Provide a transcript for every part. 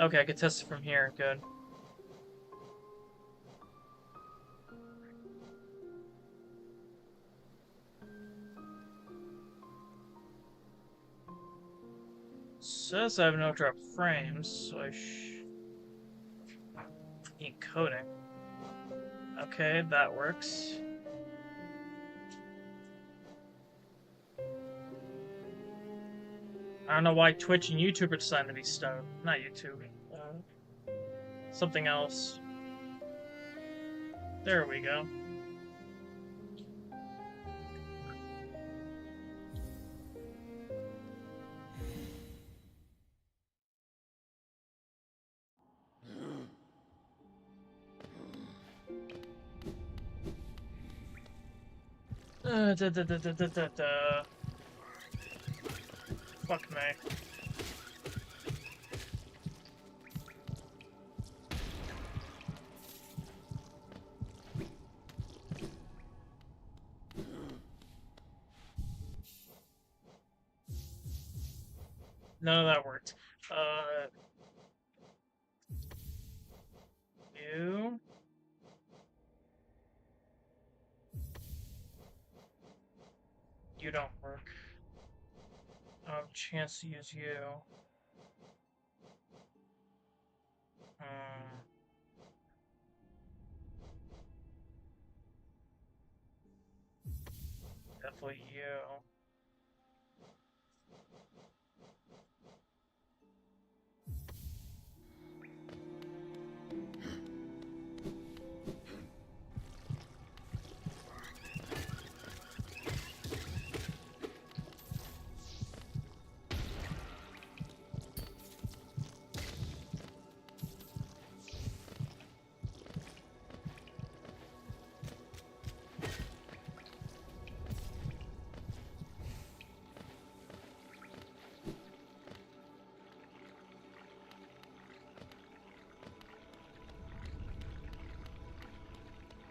Okay, I can test it from here. Good. Says I have no drop frames, so I encoding. Okay, that works. I don't know why Twitch and YouTube are deciding to be stoned. Not YouTube. Something else. There we go. Da, da, da, da, da, da, da. Fuck me. None of that worked. You. You don't work. Chance to use you. Hmm. Definitely you.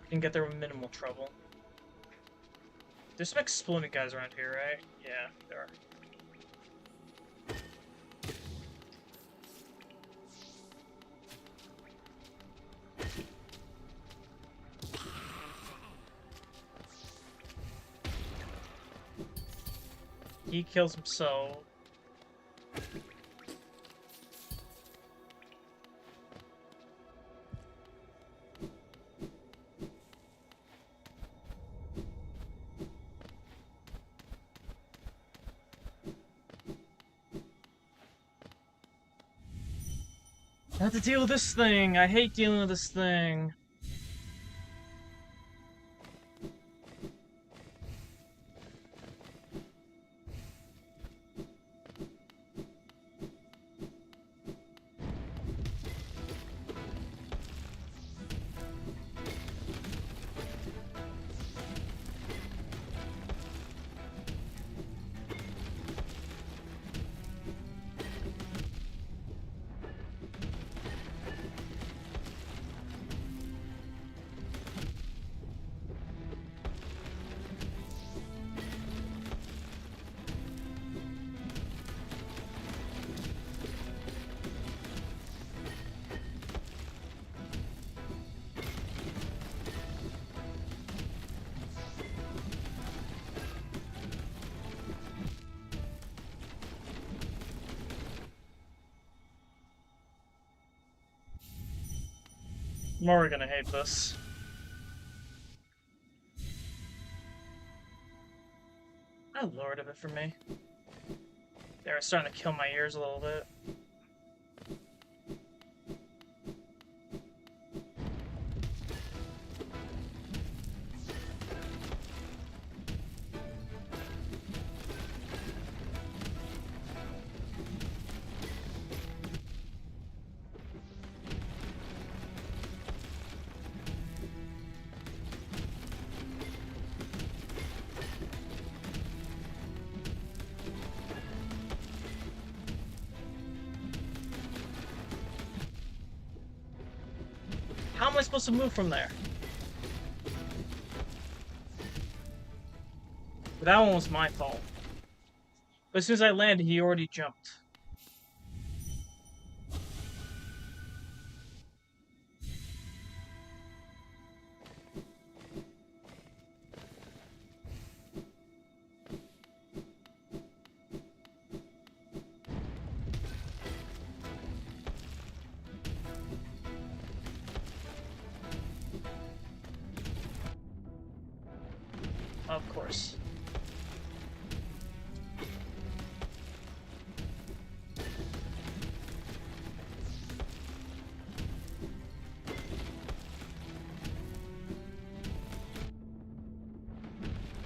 Can get there with minimal trouble. There's some exploding guys around here, right? Yeah, there are. He kills himself. I have to deal with this thing. I hate dealing with this thing. I'm already gonna hate this. I lowered a bit for me. They're starting to kill my ears a little bit. How am I supposed to move from there? But that one was my fault. But as soon as I landed, he already jumped. course.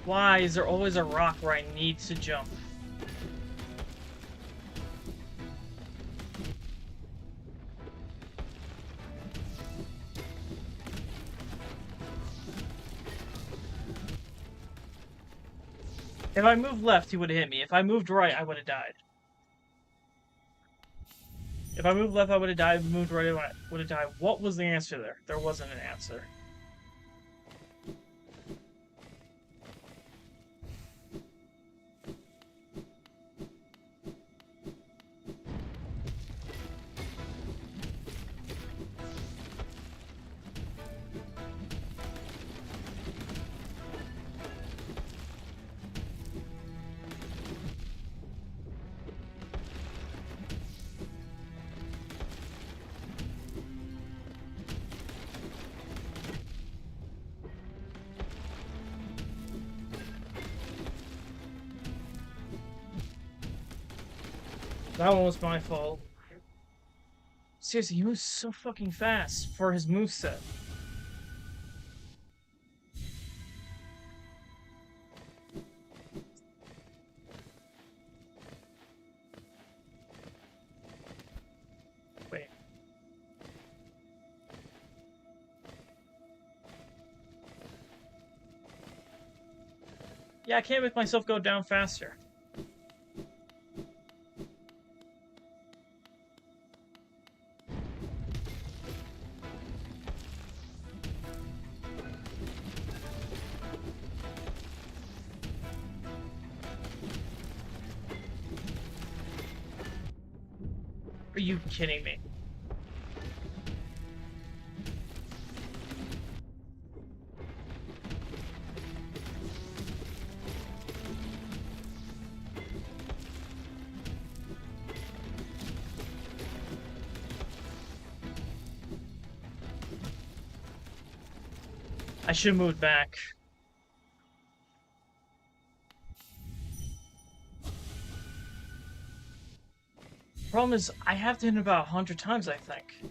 Why is there always a rock where I need to jump? If I moved left, he would have hit me. If I moved right, I would have died. If I moved left, I would have died. If I moved right, I would have died. What was the answer there? There wasn't an answer. That one was my fault. Seriously, he moves so fucking fast for his moveset. Wait. Yeah, I can't make myself go down faster. Are you kidding me? I should have moved back. Problem is, I have to hit him about 100 times, I think.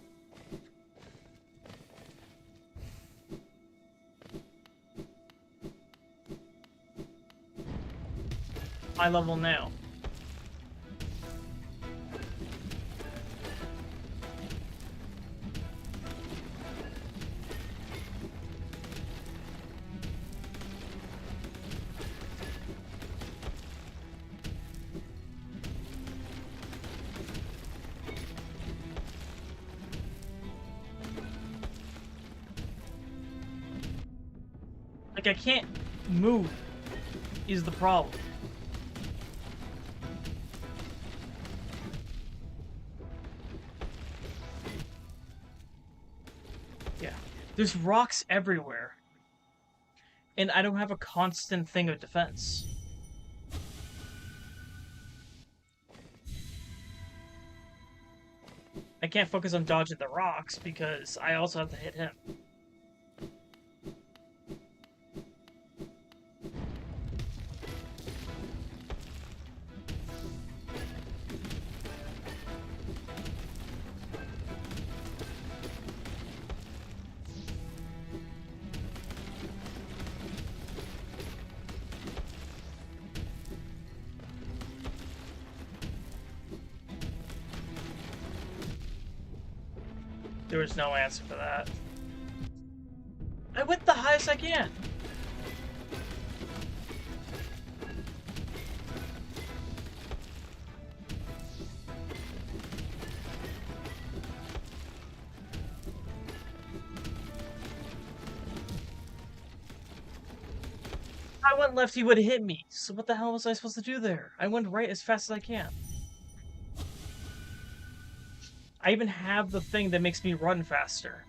High level now. Like, I can't move is the problem. Yeah. There's rocks everywhere. And I don't have a constant thing of defense. I can't focus on dodging the rocks because I also have to hit him. There was no answer for that. I went the highest I can. I went left, he would have hit me. So what the hell was I supposed to do there? I went right as fast as I can. I even have the thing that makes me run faster.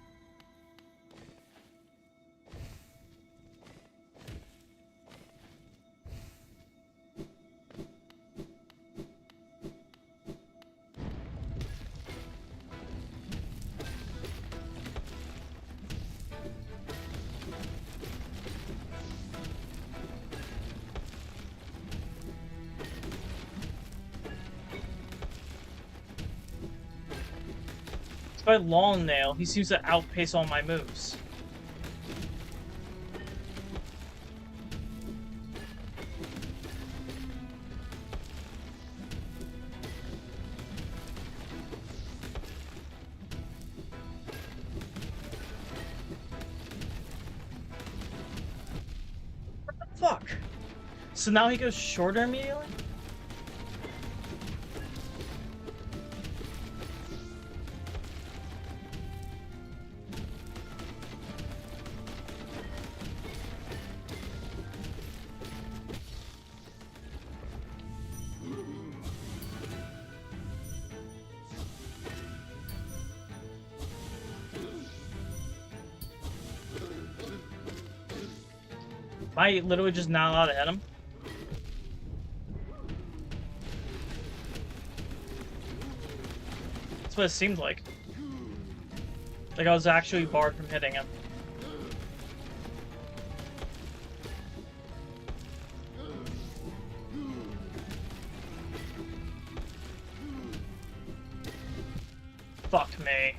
Despite Long Nail, he seems to outpace all my moves. What the fuck? So now he goes shorter immediately? Am I literally just not allowed to hit him? That's what it seemed like. Like I was actually barred from hitting him. Fuck me.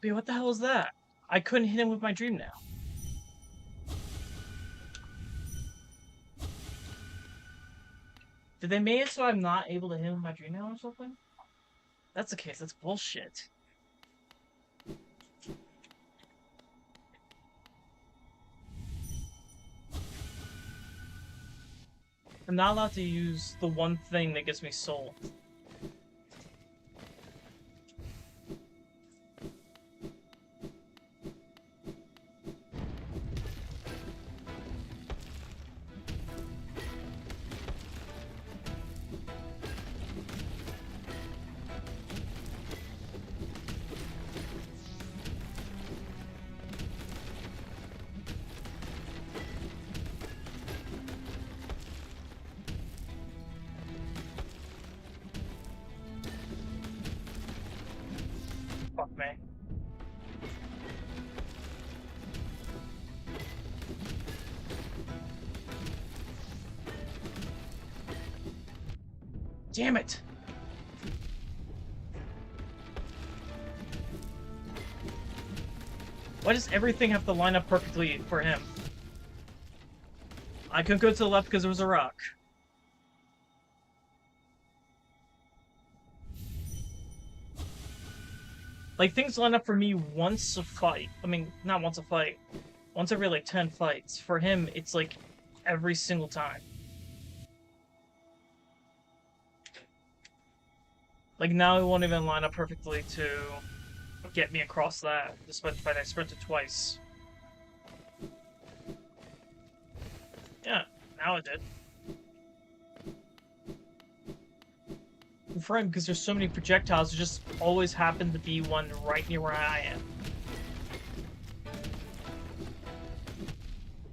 But what the hell is that? I couldn't hit him with my dream now. Did they make it so I'm not able to hit him with my dream now or something? If that's the case, that's bullshit. I'm not allowed to use the one thing that gives me soul. Fuck me. Damn it! Why does everything have to line up perfectly for him? I couldn't go to the left because there was a rock. Like, things line up for me once a fight. I mean, not once a fight. Once every, like, 10 fights. For him, it's, like, every single time. Like, now it won't even line up perfectly to get me across that, despite the fact I sprinted twice. Yeah, now it did. For him, because there's so many projectiles, there just always happened to be one right near where I am.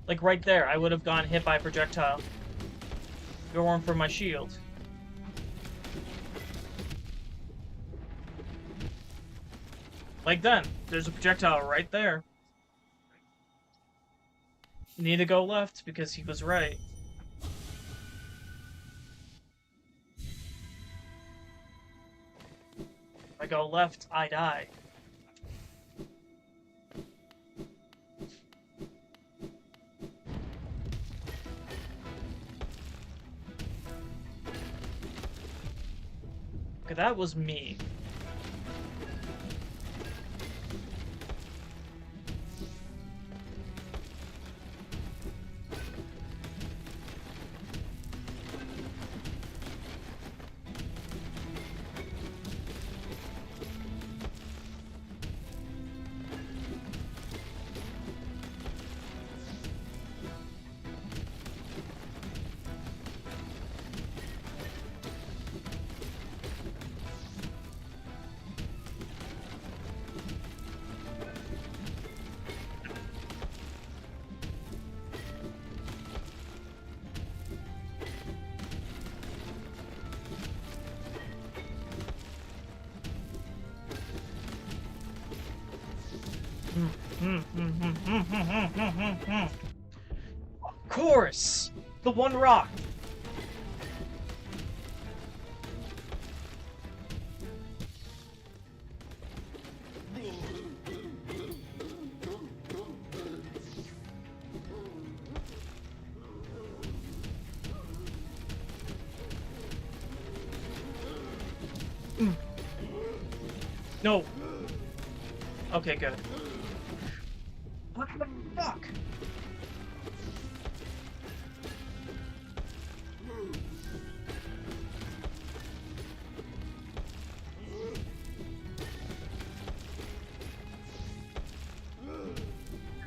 Like right there, I would have gotten hit by a projectile. If it weren't for my shield. Like then, there's a projectile right there. Need to go left because he was right. If I go left, I die. Okay, that was me. Of course! The one rock! No. Okay, good. What the fuck?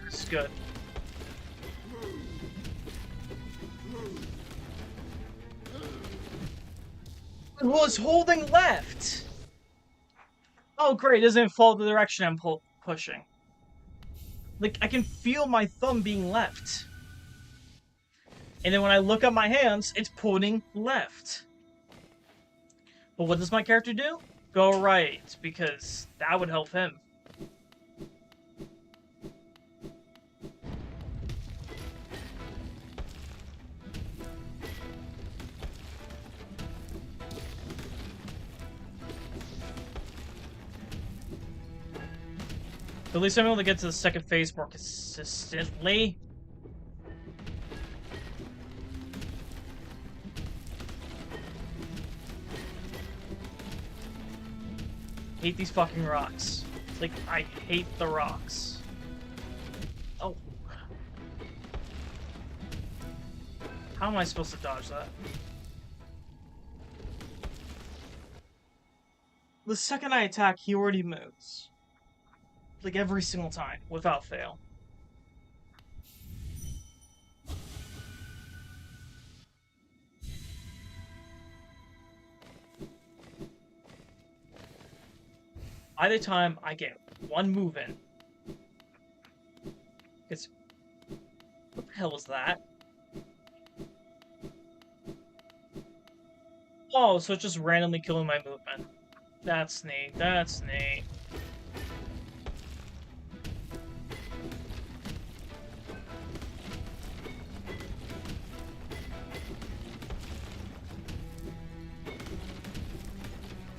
This is good. It was holding left! Oh great, it doesn't fall the direction I'm pushing. Like, I can feel my thumb being left. And then when I look at my hands, it's pointing left. But what does my character do? Go right, because that would help him. At least I'm able to get to the second phase more consistently. Hate these fucking rocks. Like, I hate the rocks. Oh. How am I supposed to dodge that? The second I attack, he already moves. Like, every single time, without fail. By the time I get one move in, it's... What the hell was that? Oh, so it's just randomly killing my movement. That's neat, that's neat.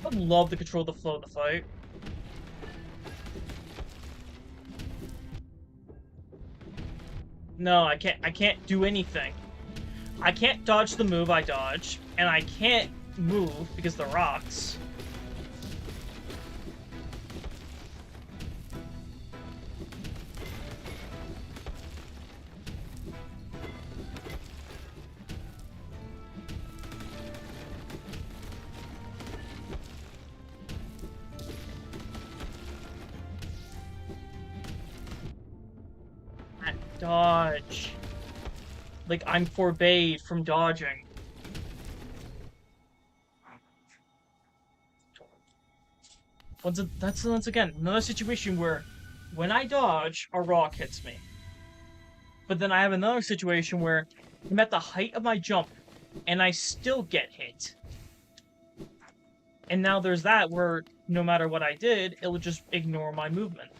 I would love to control the flow of the fight. No, I can't do anything. I can't dodge the move I dodge, and I can't move because the rocks. Dodge. Like, I'm forbade from dodging. That's once again another situation where when I dodge, a rock hits me. But then I have another situation where I'm at the height of my jump and I still get hit. And now there's that where no matter what I did, it would just ignore my movement.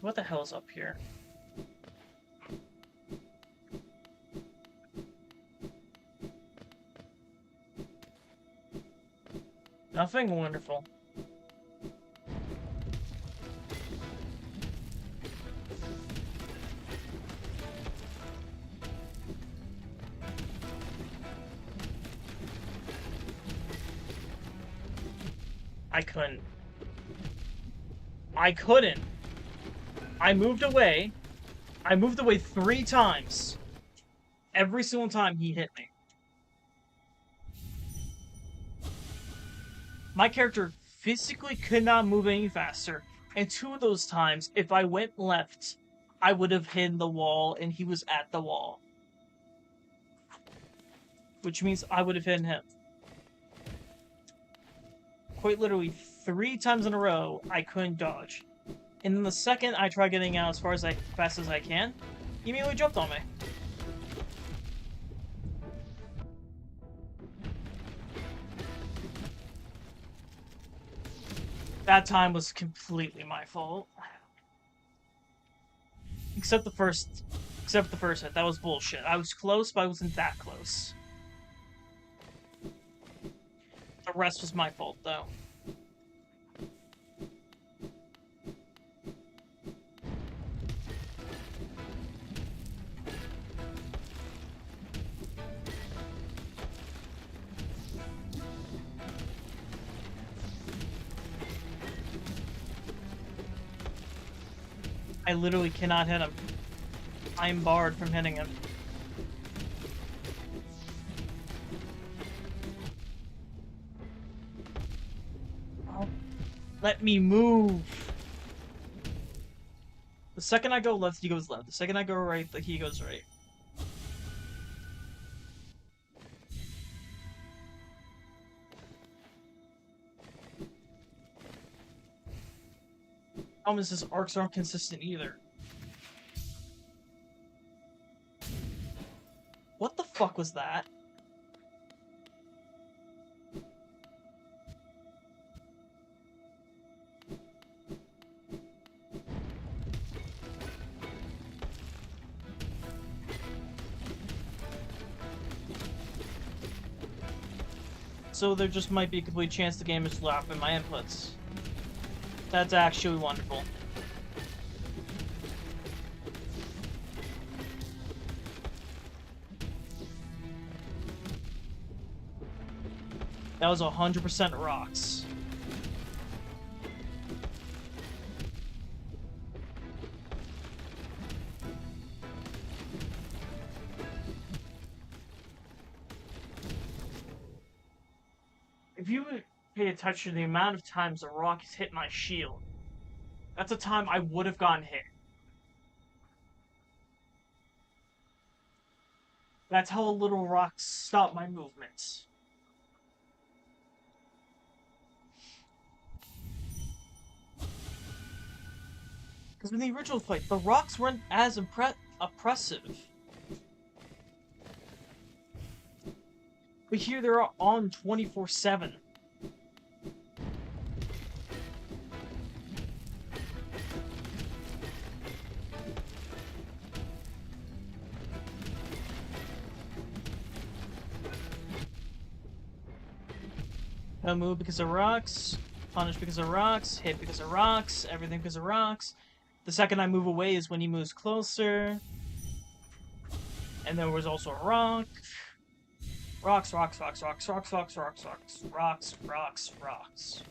What the hell is up here? Nothing wonderful. I couldn't. I couldn't. I moved away. I moved away 3 times. Every single time he hit me. My character physically could not move any faster. And 2 of those times, if I went left, I would have hit the wall and he was at the wall. Which means I would have hit him. Quite literally 3 times in a row, I couldn't dodge. And then the second I try getting out as fast as I can, he immediately jumped on me. That time was completely my fault. Except the first hit. That was bullshit. I was close, but I wasn't that close. The rest was my fault, though. I literally cannot hit him. I am barred from hitting him. Oh, let me move. The second I go left, he goes left. The second I go right, he goes right. Problem is, his arcs aren't consistent either. What the fuck was that? So there just might be a complete chance the game is slapping my inputs. That's actually wonderful. That was 100% rocks. If you pay attention to the amount of times a rock has hit my shield, that's a time I would have gotten hit. That's how a little rock stopped my movements. Because in the original fight, the rocks weren't as oppressive. But here they're on 24/7. No move because of rocks, punish because of rocks, hit because of rocks, everything because of rocks. The second I move away is when he moves closer. And there was also a rock. Rocks, rocks, rocks, rocks, rocks, rocks, rocks, rocks, rocks, rocks, rocks.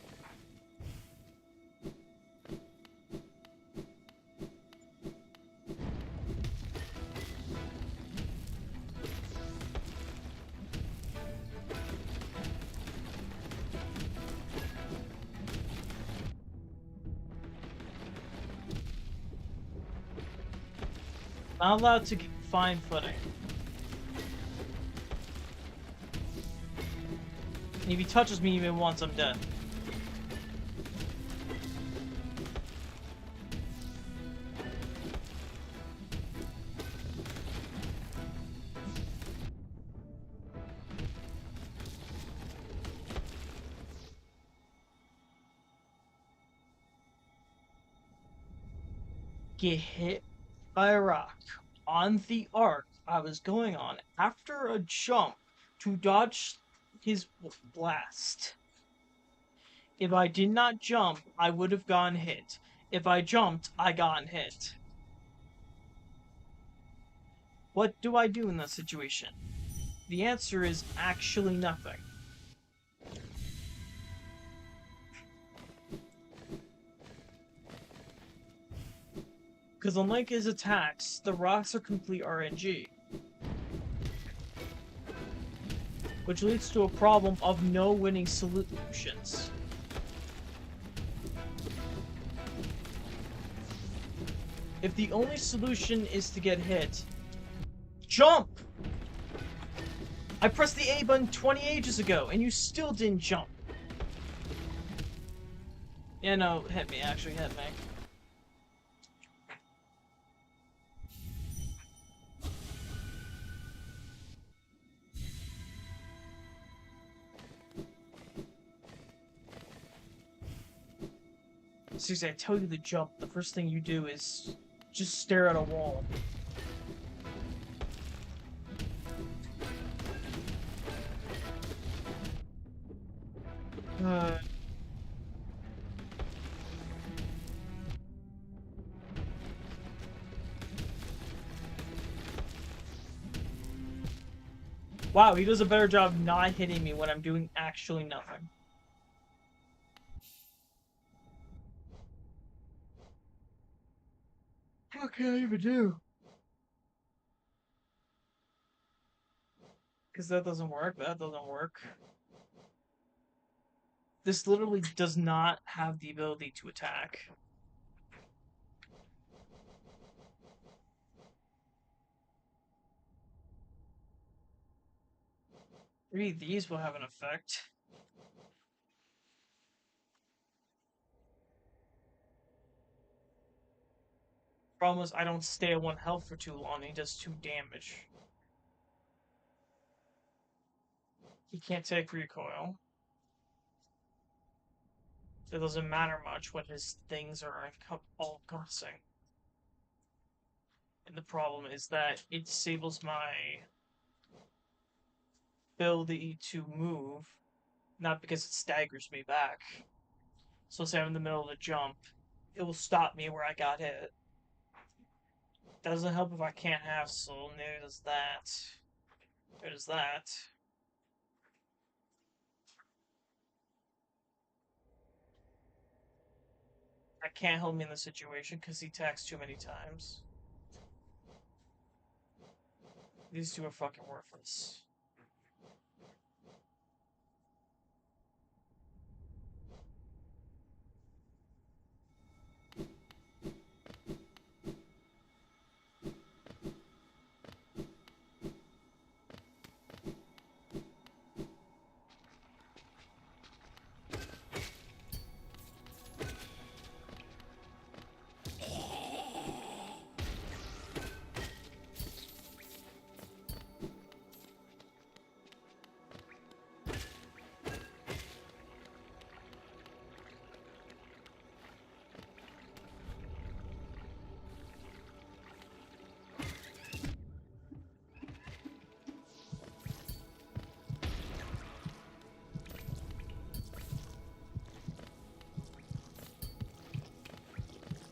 Not allowed to find footing. And if he touches me even once, I'm dead. Get hit by a rock on the arc I was going on after a jump to dodge his blast. If I did not jump, I would have gotten hit. If I jumped, I got hit. What do I do in that situation? The answer is actually nothing. Because unlike his attacks, the rocks are complete RNG. Which leads to a problem of no winning solutions. If the only solution is to get hit, jump! I pressed the A button 20 ages ago, and you still didn't jump. Yeah, no, hit me, actually hit me. Seriously, I tell you to jump, the first thing you do is just stare at a wall. Wow, he does a better job not hitting me when I'm doing actually nothing. can I even do? Because that doesn't work. That doesn't work. This literally does not have the ability to attack. Maybe these will have an effect. Problem is, I don't stay at 1 health for too long. He does 2 damage. He can't take recoil. It doesn't matter much when his things are all encompassing. And the problem is that it disables my ability to move, not because it staggers me back. So say I'm in the middle of a jump, it will stop me where I got hit. Doesn't help if I can't have soul, neither does that. Neither does that. I can't help me in this situation because he attacks too many times. These two are fucking worthless.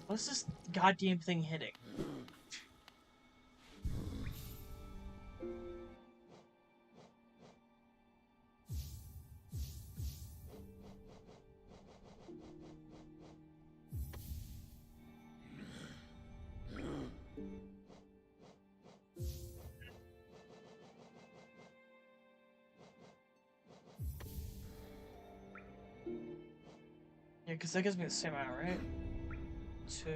What's this goddamn thing hitting? Yeah, because that gives me the same amount, right? 2...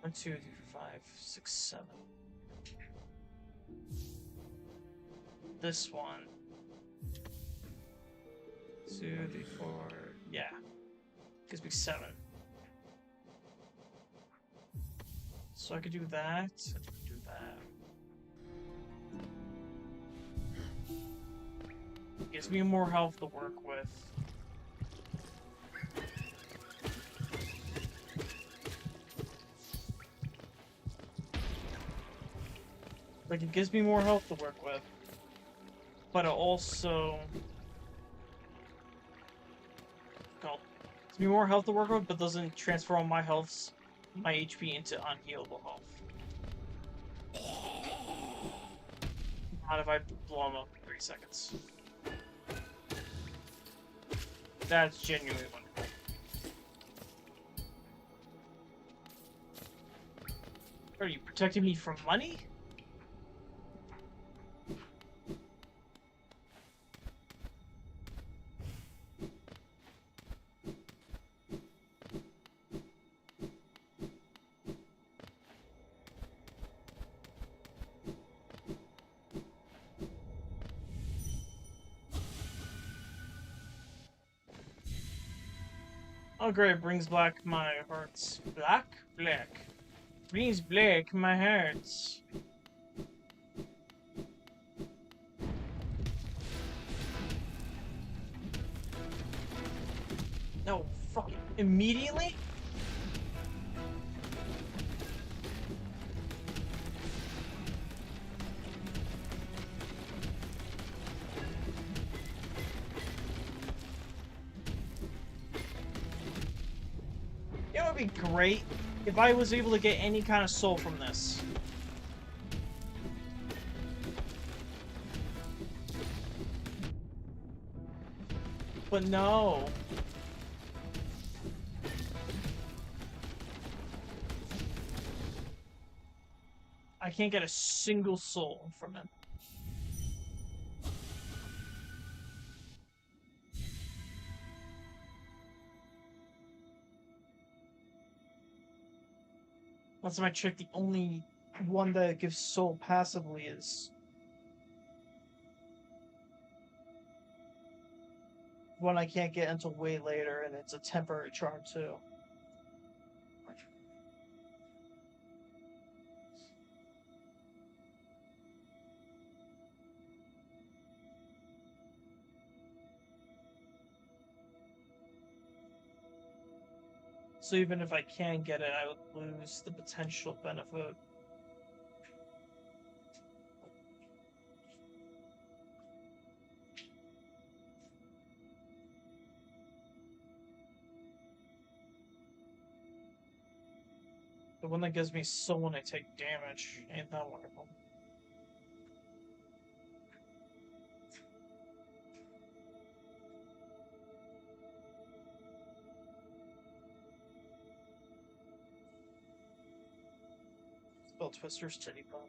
1, 2, 3, 4, 5, 6, 7. This one. 2, 3, 4. Yeah. Gives me 7. So I could do that. I could do that. Gives me more health to work with. Like, it gives me more health to work with. But it also... gives me more health to work with, but doesn't transfer all my health, my HP into unhealable health. Not if I blow him up in 3 seconds. That's genuinely wonderful. Are you protecting me from money? Oh great, brings black my hearts. Black? Black. Brings black my hearts. No, fucking immediately? It would be great if I was able to get any kind of soul from this. But no. I can't get a single soul from it. That's my trick. The only one that gives soul passively is one I can't get until way later, and it's a temporary charm too. So even if I can get it, I would lose the potential benefit. The one that gives me soul when I take damage ain't that wonderful. Spell Twister's Titty Bobby.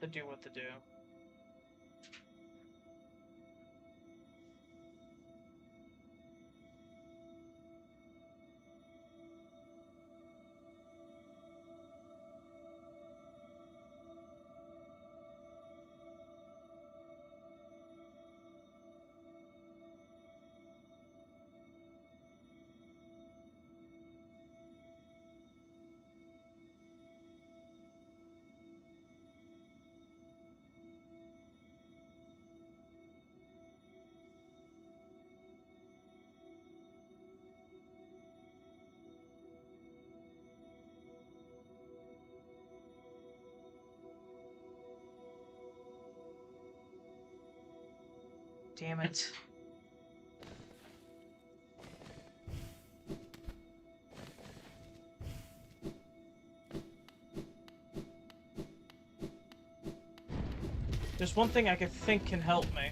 To do what to do. Damn it. There's one thing I could think can help me.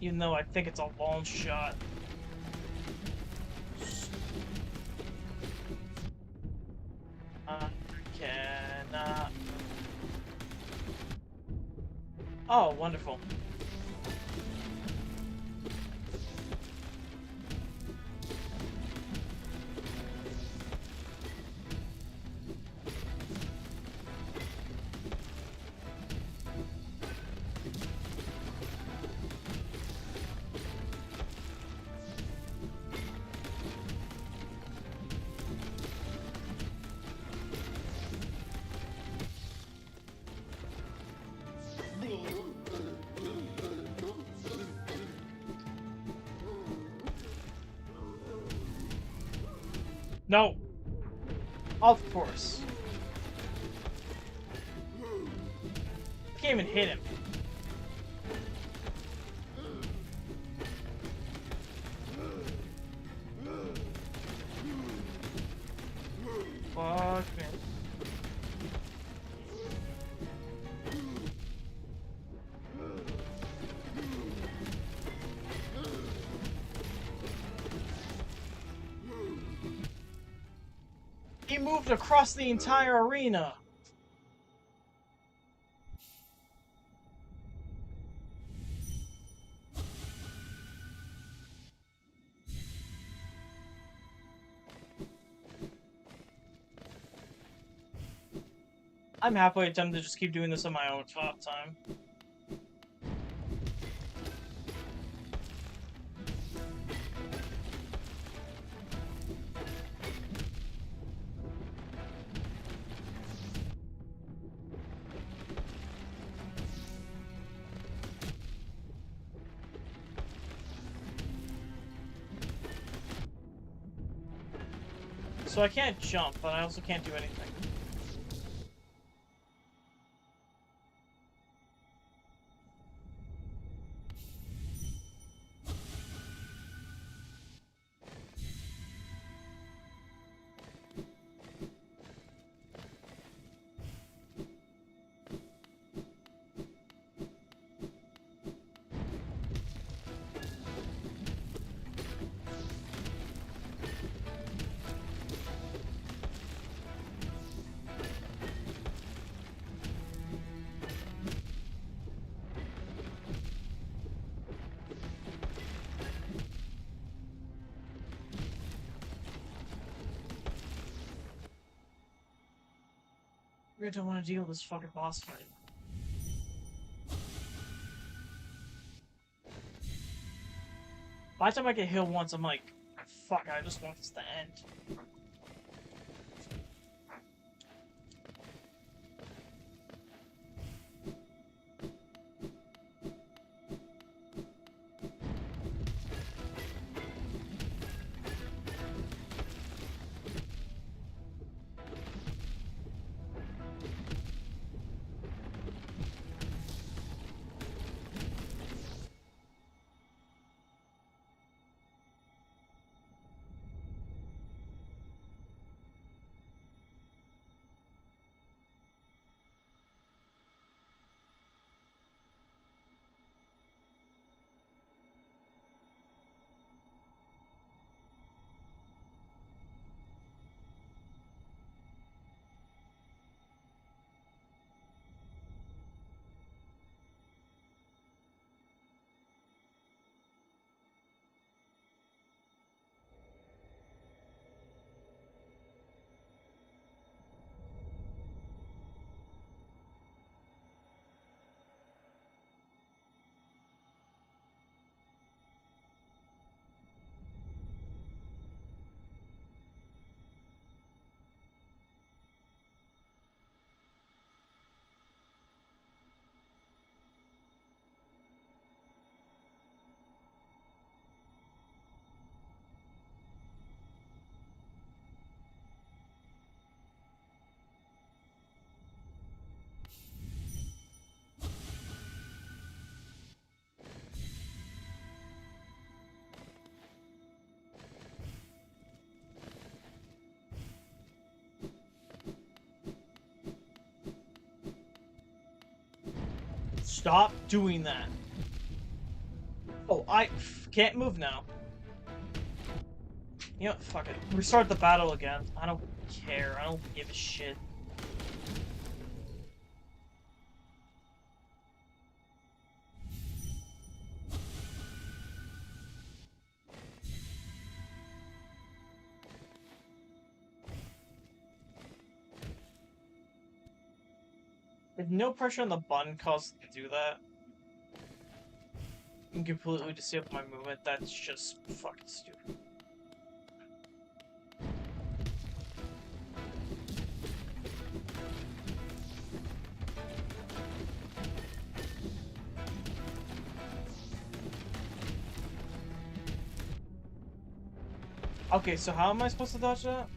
Even though I think it's a long shot. I cannot. Oh, wonderful. No! Of course. Can't even hit him. Fuck me. He moved across the entire arena. I'm halfway tempted to just keep doing this on my own top time. So I can't jump, but I also can't do anything. I don't want to deal with this fucking boss fight. By the time I get healed once, I'm like, fuck, I just want this to end. Stop doing that. Oh, I can't move now. You know, fuck it. Restart the battle again. I don't care. I don't give a shit. If no pressure on the button caused to do that, and completely disable my movement, that's just fucking stupid. Okay, so how am I supposed to dodge that?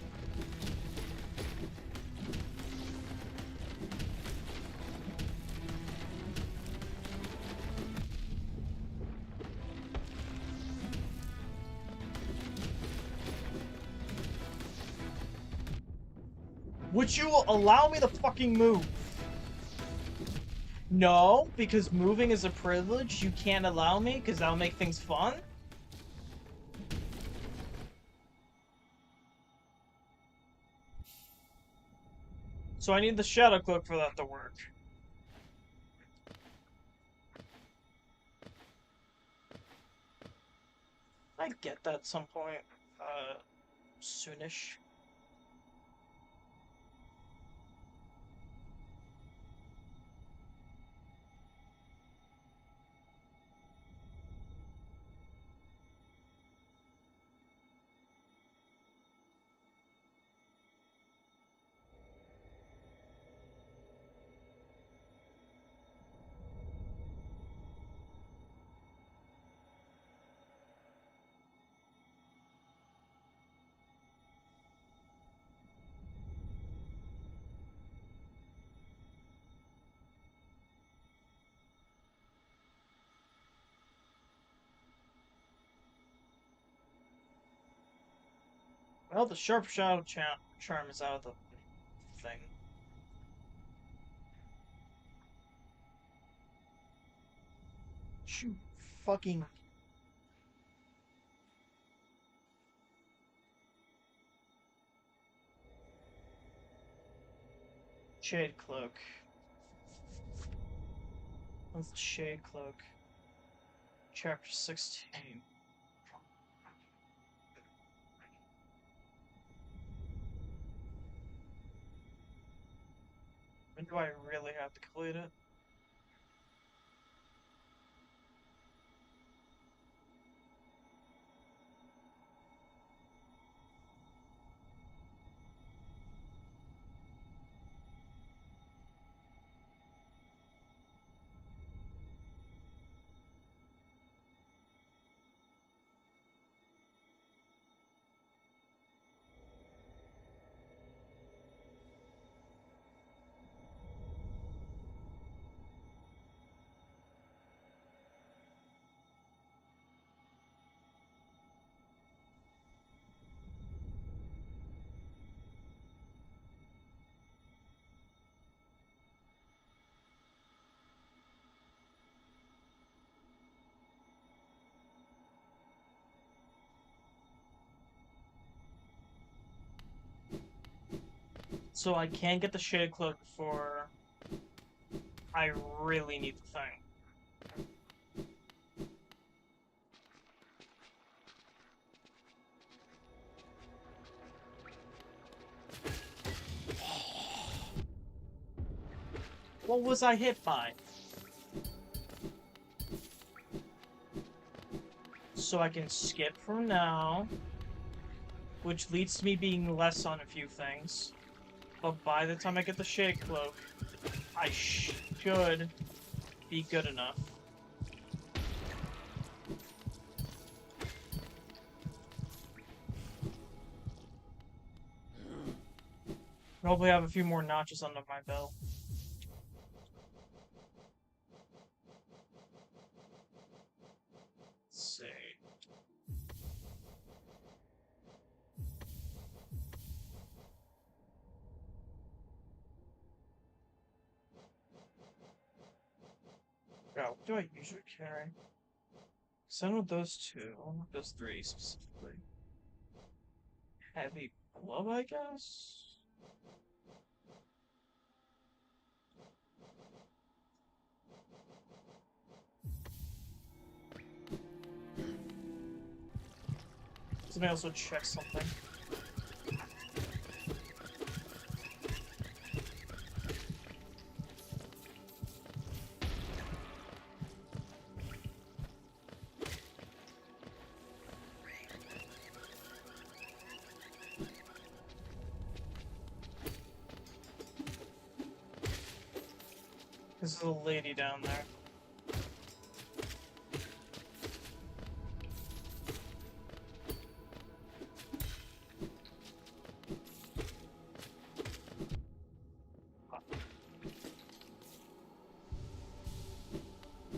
Would you allow me to fucking move? No, because moving is a privilege. You can't allow me because that'll make things fun. So I need the shadow cloak for that to work. I get that at some point. Soonish. Well, the sharp shadow charm is out of the thing. Shoot, fucking shade cloak. What's the shade cloak? Chapter 16. And do I really have to complete it? So I can't get the shade cloak before I really need the thing. What was I hit by? So I can skip from now, which leads to me being less on a few things. But by the time I get the shade cloak, I should be good enough. Hopefully I have a few more notches under my belt. Let's see. Oh, what do I usually carry? Send with those two, those three specifically. Heavy glove, I guess? Let me also check something. This is a lady down there.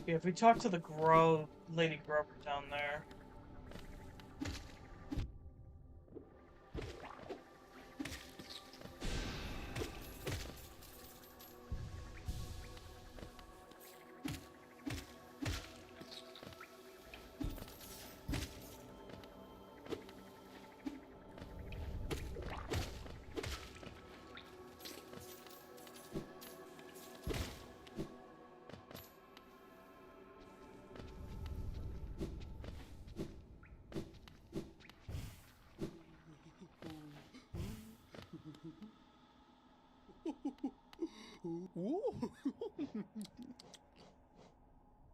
Yeah, if we talk to the Lady Grover down there.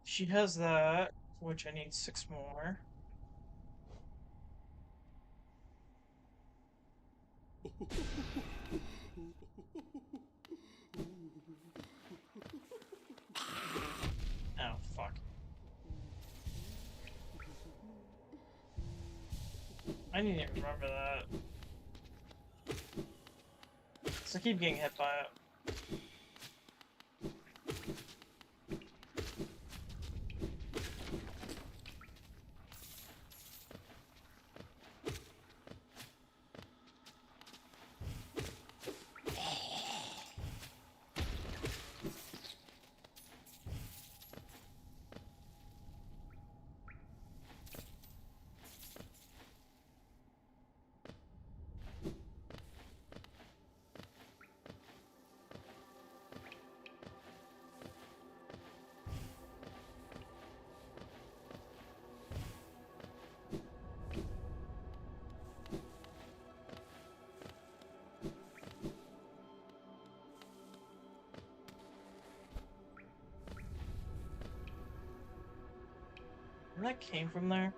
She has that, which I need 6 more. Oh, fuck. I need to remember that. So I keep getting hit by it. that came from there?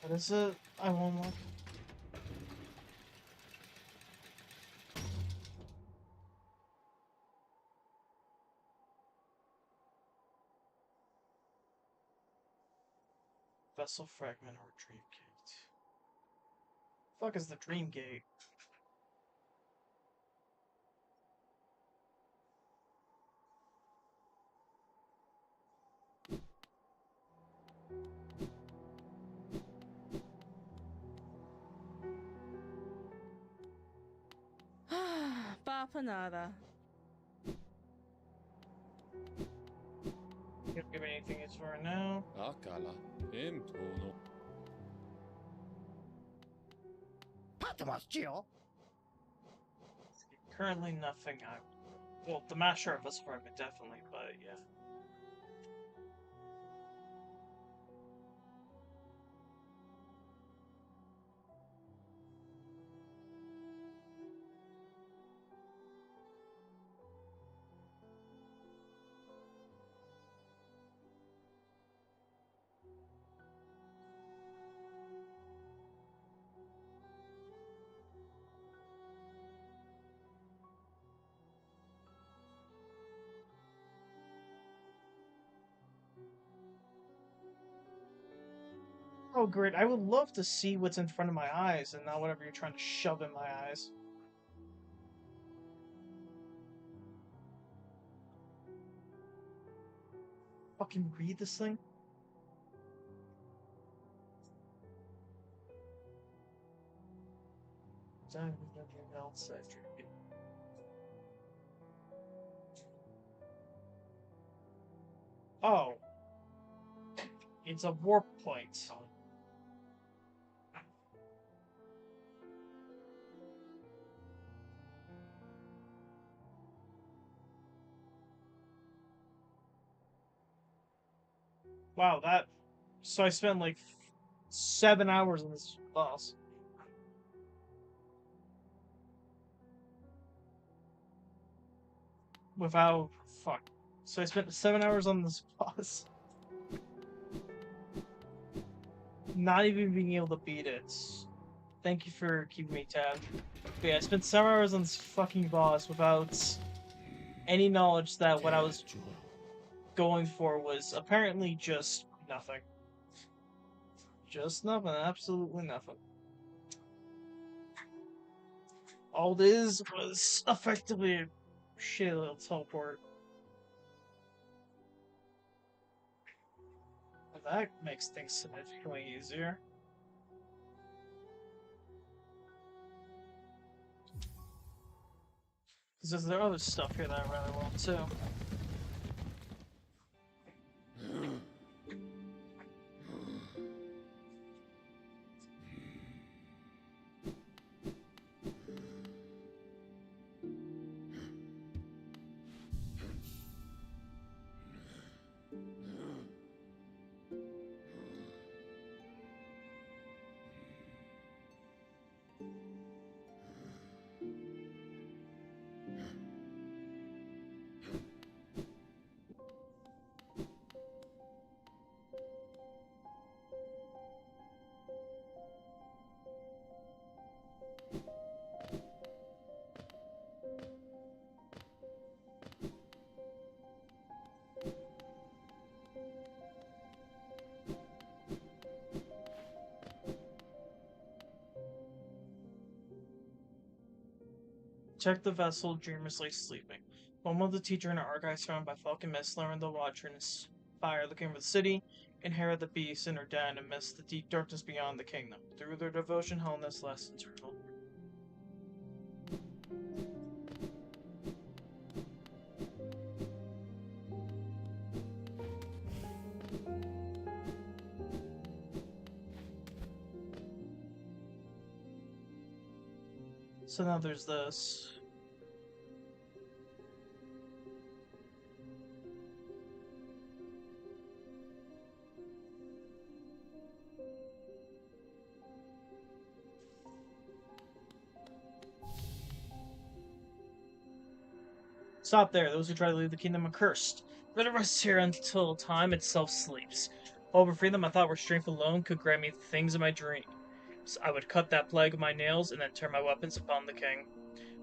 What is it? I won't look. Vessel fragment or dream gate. Fuck is the dream gate? Bapanada. You don't give me anything it's for now. だから遠投の Currently nothing. Well, the master of vessel fragment definitely, but yeah. Oh, great. I would love to see what's in front of my eyes and not whatever you're trying to shove in my eyes. Fucking read this thing? Oh. It's a warp point. Wow, that... So I spent like 7 hours on this boss. Without... Fuck. So I spent 7 hours on this boss. Not even being able to beat it. Thank you for keeping me tabbed. But yeah, I spent 7 hours on this fucking boss without any knowledge that what I was going for was apparently just nothing. Just nothing, absolutely nothing. All it is was effectively a shitty little teleport. Well, that makes things significantly easier. Because there's other stuff here that I really want too. Check the vessel, dreamlessly sleeping. One of the teacher and her archives found by Falcon Mist, learn the Watcher and his fire looking for the city, inherit the beast in her den, and miss the deep darkness beyond the kingdom. Through their devotion, hone this lesson eternal. So now there's this. Stop there. Those who try to leave the kingdom are cursed. Let it rest here until time itself sleeps. Over freedom, I thought where strength alone could grant me the things of my dreams. I would cut that plague of my nails and then turn my weapons upon the king.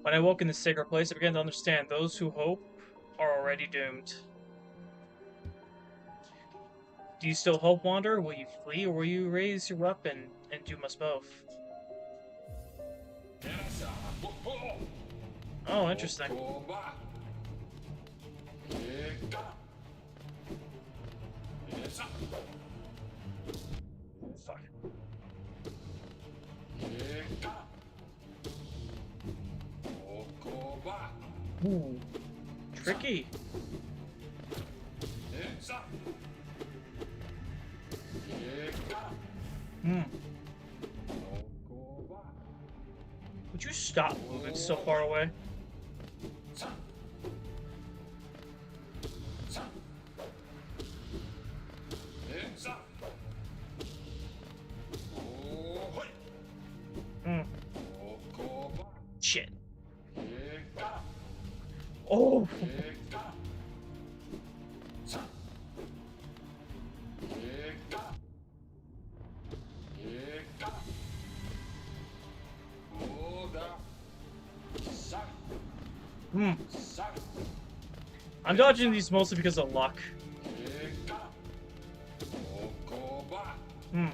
When I woke in this sacred place, I began to understand those who hope are already doomed. Do you still hope, Wanderer? Will you flee, or will you raise your weapon and do us both? Oh, interesting. Fuck. Ooh. Tricky. Hmm. Would you stop moving so far away? Hmm. Shit. Oh! Hmm. I'm dodging these mostly because of luck. Hmm.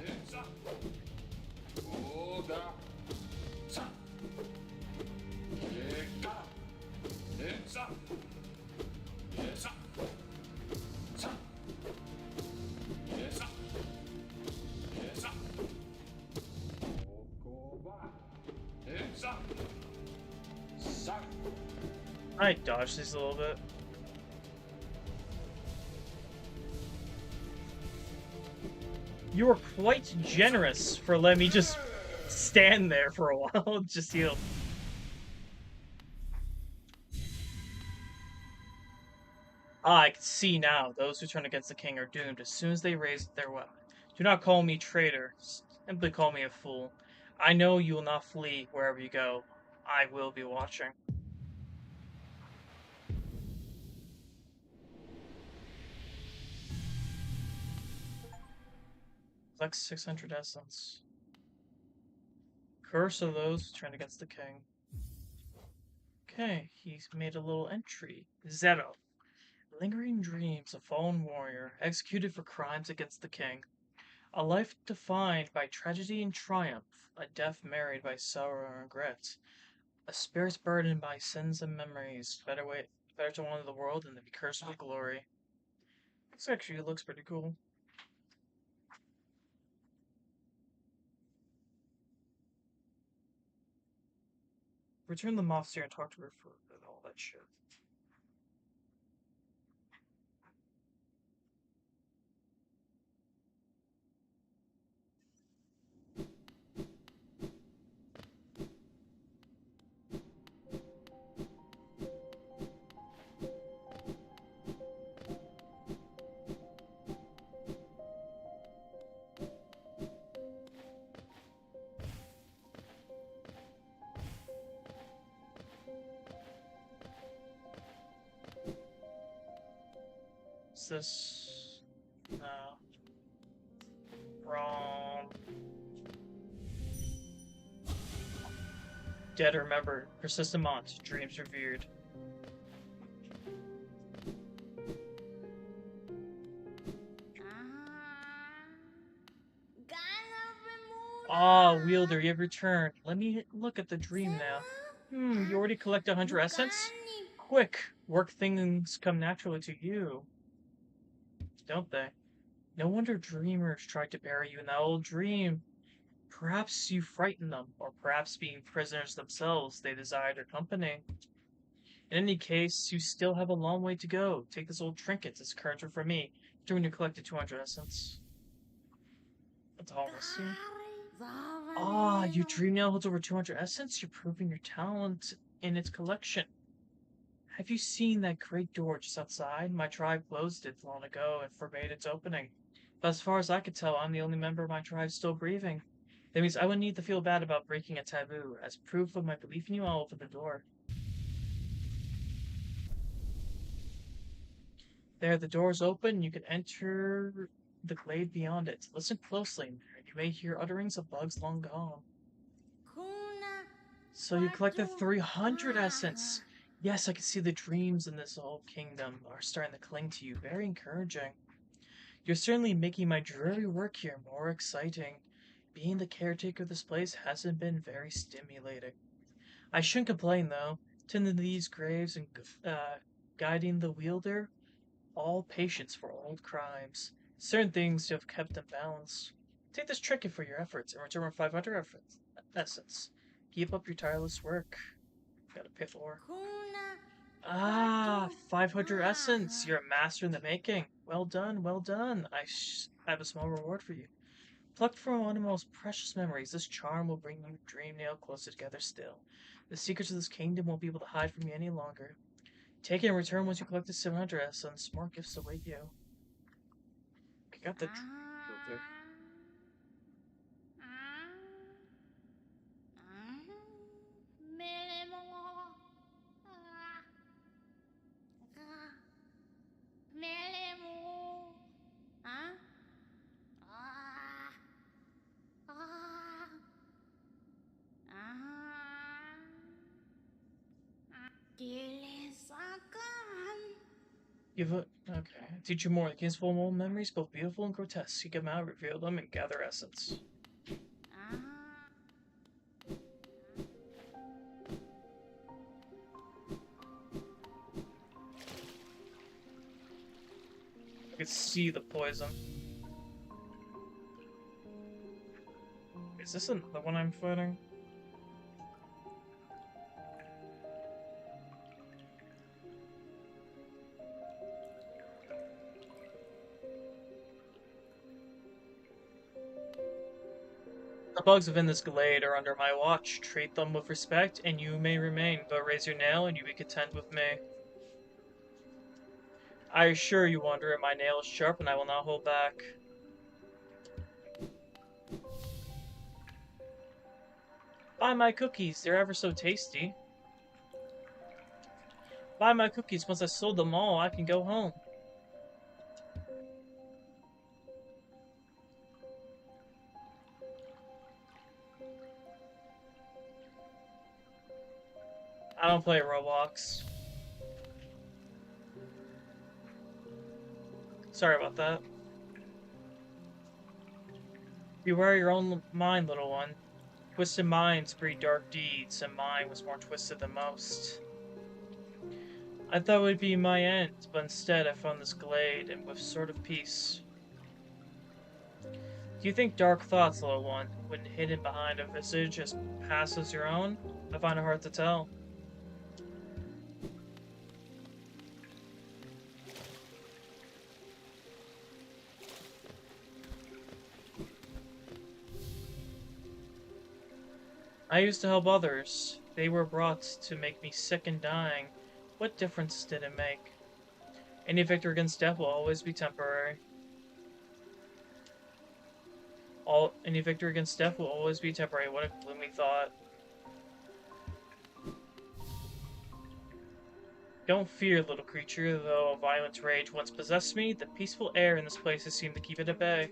I dodged these a little bit. You were quite generous for letting me just stand there for a while and just heal. Ah, I can see now. Those who turn against the king are doomed as soon as they raise their weapon. Do not call me traitor. Simply call me a fool. I know you will not flee wherever you go. I will be watching. Collect 600 essence. Curse of those who turn against the king. Okay, he's made a little entry. Zero. Lingering dreams, a fallen warrior, executed for crimes against the king. A life defined by tragedy and triumph, a death marred by sorrow and regret. A spirit burdened by sins and memories, better to wander the world than to be cursed with glory. This actually looks pretty cool. Return the monster and talk to her for all that shit. Is this... No. Wrong. Dead remembered. Persistent Mont. Dreams revered. Ah, Wielder, you have returned. Let me look at the dream now. You already collect 100 essence? Quick! Work things come naturally to you, don't they? No wonder dreamers tried to bury you in that old dream. Perhaps you frightened them, or perhaps being prisoners themselves, they desired your company. In any case, you still have a long way to go. Take this old trinket as encouragement from me. After when you collected 200 essence. That's all I see. Ah, your dream nail holds over 200 essence? You're proving your talent in its collection. Have you seen that great door just outside? My tribe closed it long ago and forbade its opening. But as far as I could tell, I'm the only member of my tribe still breathing. That means I wouldn't need to feel bad about breaking a taboo. As proof of my belief in you, I'll open the door. There, the door is open. You can enter the glade beyond it. Listen closely, and you may hear utterings of bugs long gone. So you collected 300 essence. Yes, I can see the dreams in this old kingdom are starting to cling to you. Very encouraging. You're certainly making my dreary work here more exciting. Being the caretaker of this place hasn't been very stimulating. I shouldn't complain, though. Tending these graves and guiding the wielder, all patience for old crimes. Certain things have kept in balance. Take this trinket for your efforts and return 500 essence. Keep up your tireless work. Gotta pay for. Ah, 500 essence. You're a master in the making. Well done, well done. I have a small reward for you. Plucked from one of the most precious memories, this charm will bring you Dream Nail closer together still. The secrets of this kingdom won't be able to hide from you any longer. Take it in return once you collect the 700 essence. More gifts await you. I got the filter. Okay. Teach you more. The game's full of old memories, both beautiful and grotesque. Seek them out, reveal them, and gather essence. I can see the poison. Is this the one I'm fighting? The bugs within this glade are under my watch. Treat them with respect, and you may remain, but raise your nail, and you be content with me. I assure you, Wanderer, my nail is sharp, and I will not hold back. Buy my cookies, they're ever so tasty. Buy my cookies, once I sold them all, I can go home. I don't play Roblox. Sorry about that. Beware your own mind, little one. Twisted minds breed dark deeds, and mine was more twisted than most. I thought it would be my end, but instead I found this glade, and with sort of peace. Do you think dark thoughts, little one, when hidden behind a visage as past as your own? I find it hard to tell. I used to help others. They were brought to make me sick and dying. What difference did it make? Any victory against death will always be temporary. Any victory against death will always be temporary. What a gloomy thought. Don't fear, little creature, though a violent rage once possessed me, the peaceful air in this place has seemed to keep it at bay.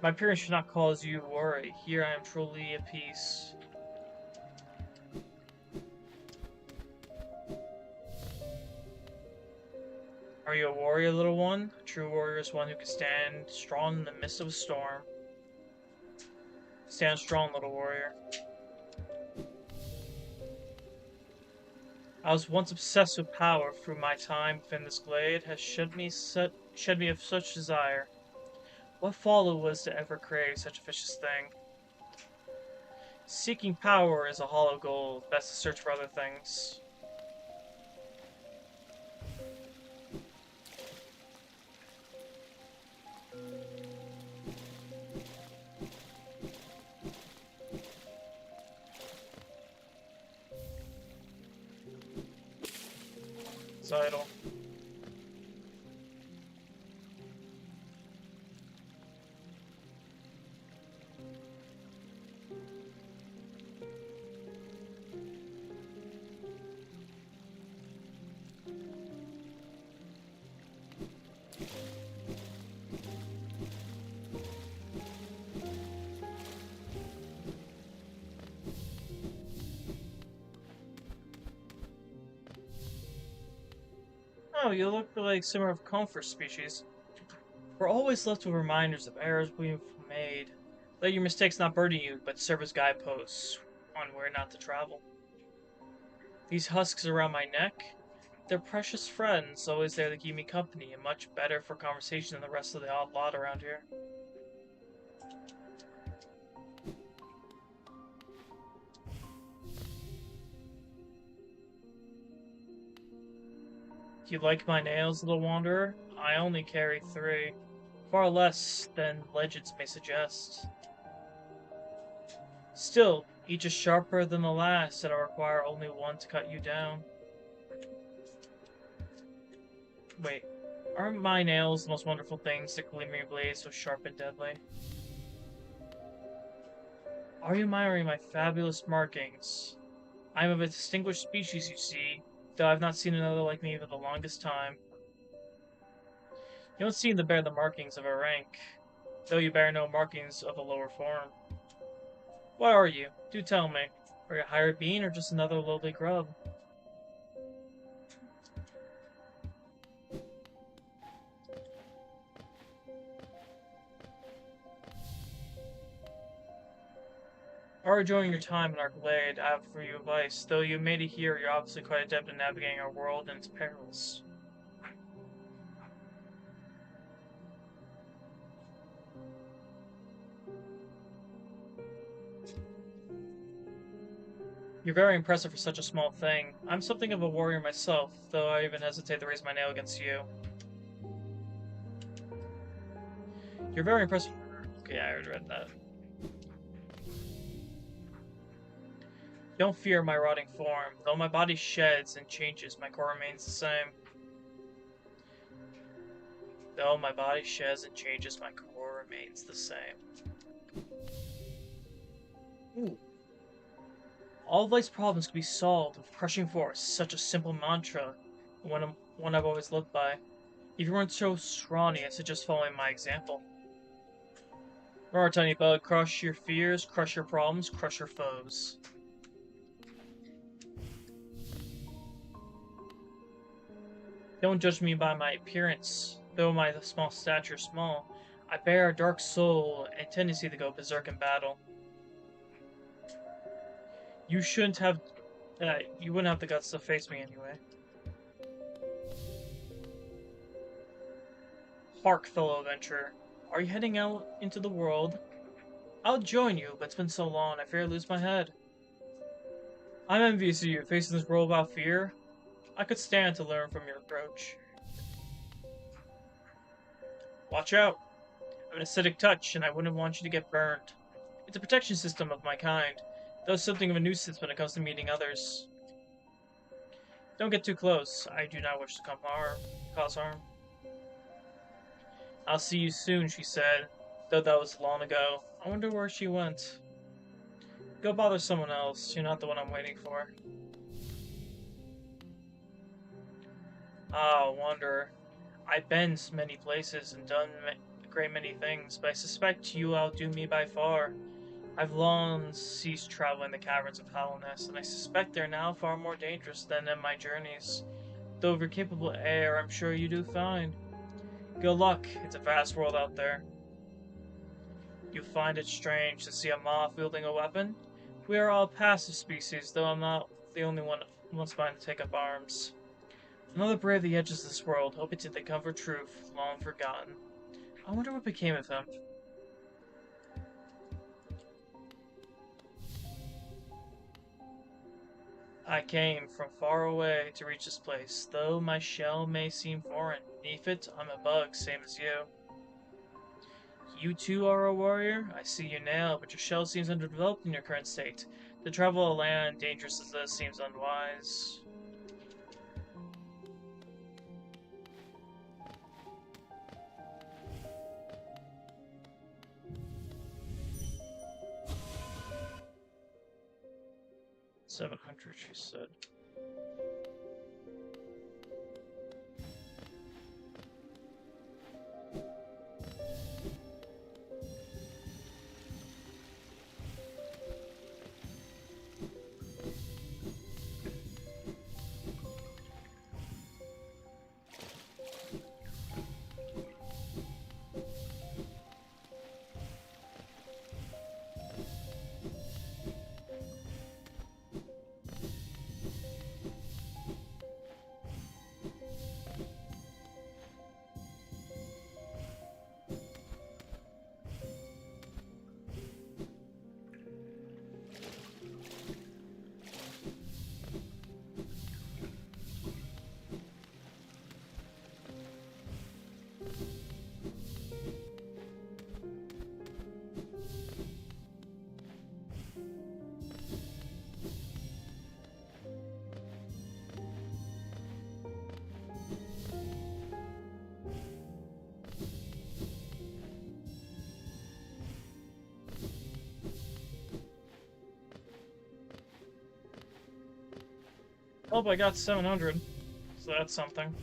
My appearance should not cause you worry. Here I am truly at peace. Are you a warrior, little one? A true warrior is one who can stand strong in the midst of a storm. Stand strong, little warrior. I was once obsessed with power through my time within this glade has shed me of such desire. What folly was to ever create such a vicious thing? Seeking power is a hollow goal, best to search for other things. It's idle. Oh, you look like some sort of comfort species. We're always left with reminders of errors we've made. Let your mistakes not burden you, but serve as guideposts on where not to travel. These husks around my neck, they're precious friends, always there to keep me company, and much better for conversation than the rest of the odd lot around here. Do you like my nails, little wanderer? I only carry 3, far less than legends may suggest. Still, each is sharper than the last, and I require only one to cut you down. Wait, aren't my nails the most wonderful things, the gleaming blades so sharp and deadly? Are you admiring my fabulous markings? I am of a distinguished species, you see, though I've not seen another like me for the longest time. You don't seem to bear the markings of a rank, though you bear no markings of a lower form. What are you? Do tell me. Are you a hired being or just another lowly grub? Are enjoying your time in our glade, I have for you advice. Though you made it here, you're obviously quite adept in navigating our world and its perils. You're very impressive for such a small thing. I'm something of a warrior myself, though I even hesitate to raise my nail against you. You're very impressive. Okay, I already read that. Don't fear my rotting form. Though my body sheds and changes, my core remains the same. Though my body sheds and changes, my core remains the same. Ooh. All of life's problems can be solved with crushing force, such a simple mantra, one I've always lived by. If you weren't so scrawny, I suggest following my example. Roar, tiny bug, crush your fears, crush your problems, crush your foes. Don't judge me by my appearance, though my small stature is small. I bear a dark soul and tendency to go berserk in battle. You shouldn't have, you wouldn't have the guts to face me anyway. Hark, fellow adventurer. Are you heading out into the world? I'll join you, but it's been so long, I fear I lose my head. I'm envious of you, facing this world without fear. I could stand to learn from your approach. Watch out. I have an acidic touch, and I wouldn't want you to get burned. It's a protection system of my kind, though something of a nuisance when it comes to meeting others. Don't get too close. I do not wish to cause harm. I'll see you soon, she said, though that was long ago. I wonder where she went. Go bother someone else. You're not the one I'm waiting for. Ah, wanderer. I've been many places and done a great many things, but I suspect you outdo me by far. I've long ceased traveling the caverns of Hallownest, and I suspect they're now far more dangerous than in my journeys. Though of your capable air, I'm sure you do fine. Good luck, it's a vast world out there. You find it strange to see a moth wielding a weapon? We are all passive species, though I'm not the only one Must mind to take up arms. Another brave the edges of this world, hoping to discover truth, long forgotten. I wonder what became of him. I came from far away to reach this place, though my shell may seem foreign. Beneath it, I'm a bug, same as you. You too are a warrior? I see you now, but your shell seems underdeveloped in your current state. To travel a land dangerous as this seems unwise. $700, she said. Oh, I got 700, so that's something.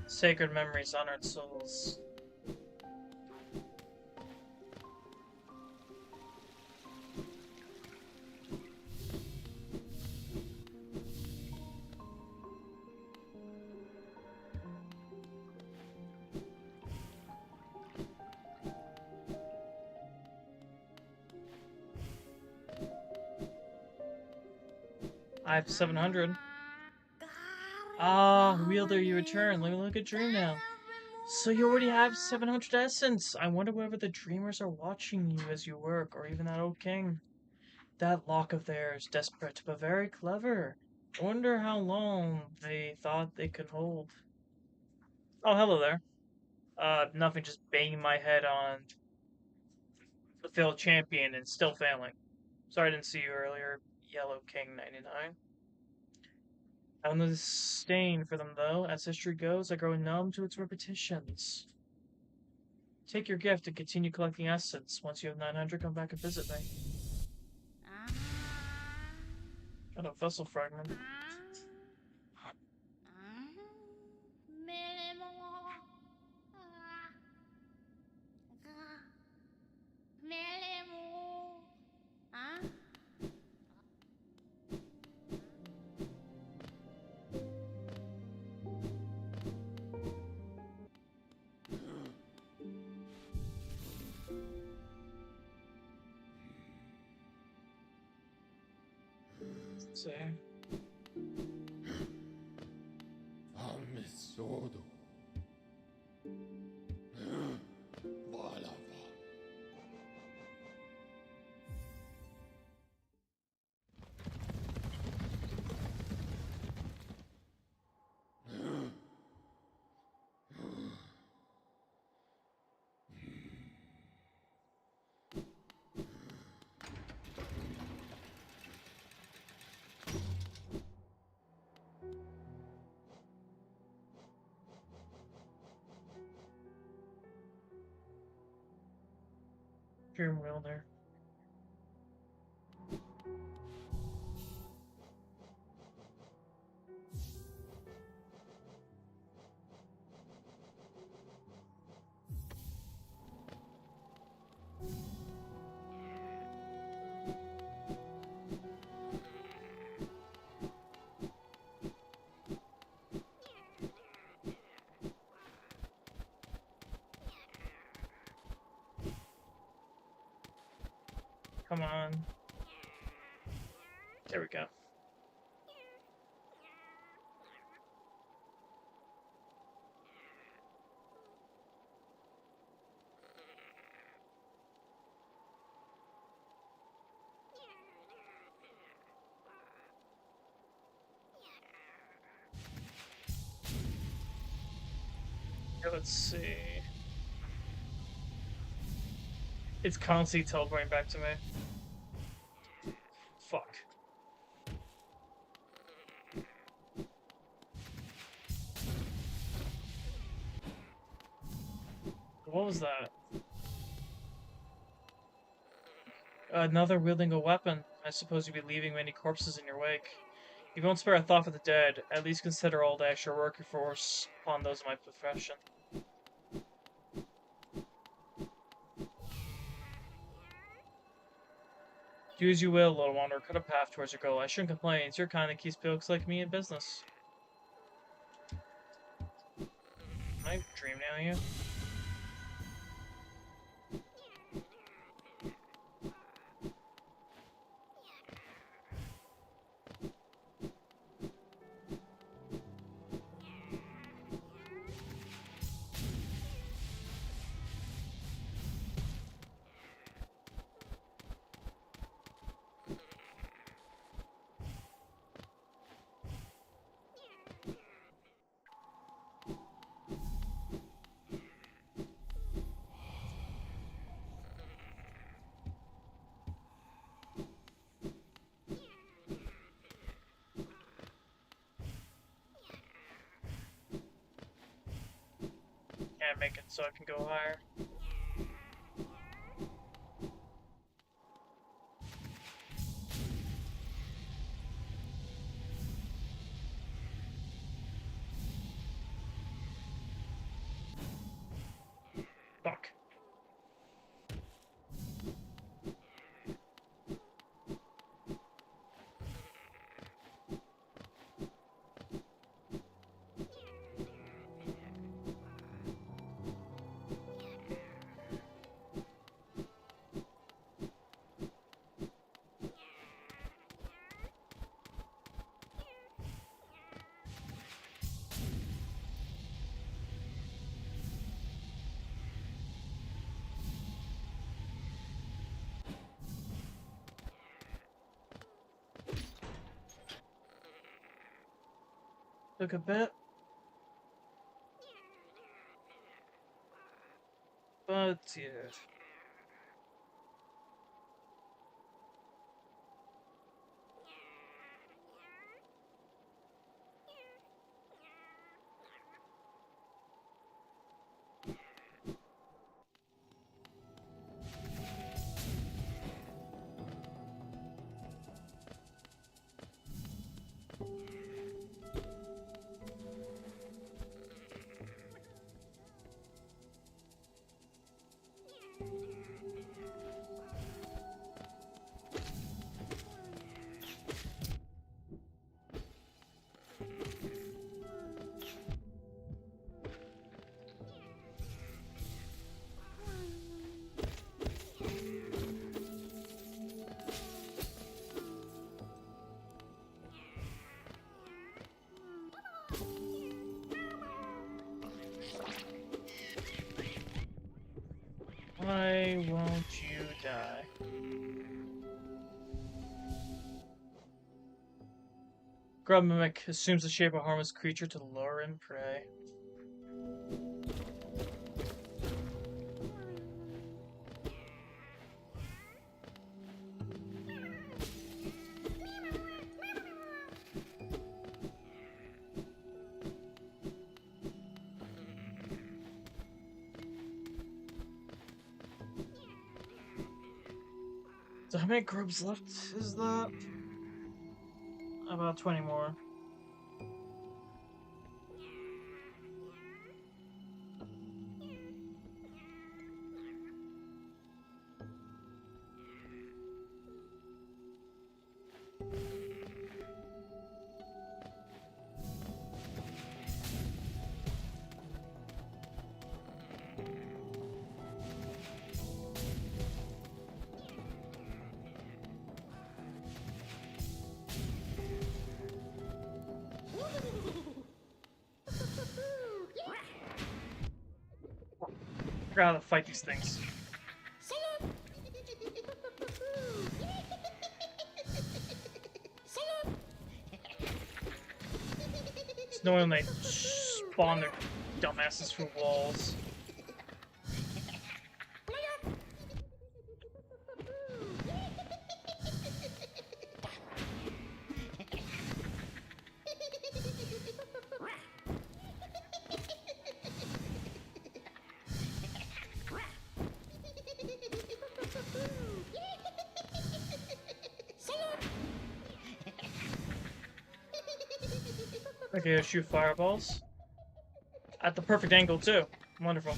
Sacred memories, honored souls. I have 700. Ah, Wielder, you return. Let me look at Dream now. So you already have 700 essence. I wonder whether the dreamers are watching you as you work, or even that old king. That lock of theirs, desperate but very clever. I wonder how long they thought they could hold. Oh, hello there. Nothing, just banging my head on the failed champion and still failing. Sorry I didn't see you earlier, Yellow King 99. I don't know the disdain for them, though. As history goes, I grow numb to its repetitions. Take your gift and continue collecting essence. Once you have 900, come back and visit me. Got a vessel fragment. Let's see. Amesodo. Voilà. Dream Wielder. Come on. There we go. Okay, let's see. It's constantly teleporting back to me. Fuck. What was that? Another wielding a weapon. I suppose you'd be leaving many corpses in your wake. If you won't spare a thought for the dead, at least consider all the extra work you force upon those of my profession. Do as you will, little wanderer. Cut a path towards your goal. I shouldn't complain. It's your kind that keeps pilgrims like me in business. Can I dream now, you? Can't make it so I can go higher. Fuck. Took a bit. But, yeah. Why won't you die? Grub Mimic assumes the shape of a harmless creature to lure in prey. So how many grubs left is that? About 20 more. forgot how to fight these things. It's annoying when they spawn their dumbasses through walls. Okay, shoot fireballs. At the perfect angle, too. Wonderful.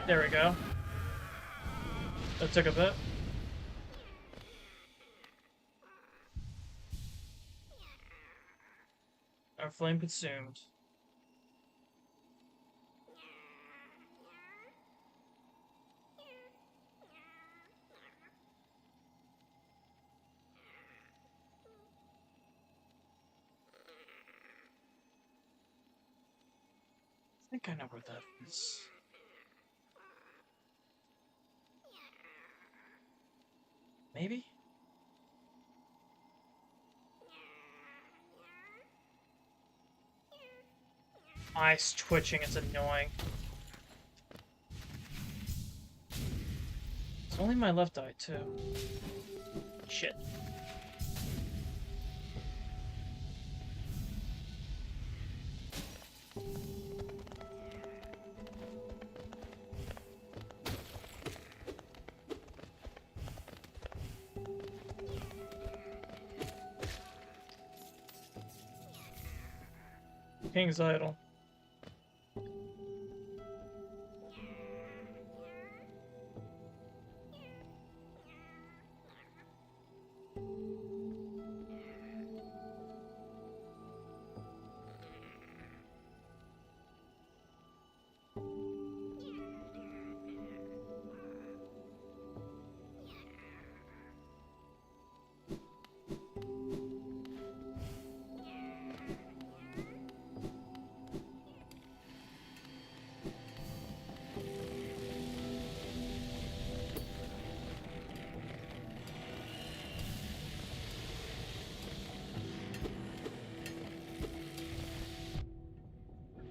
There we go. That took a bit. Our flame consumed. I think I know where that is. Maybe? Eyes twitching, it's annoying. It's only my left eye, too. Shit. King's Idol.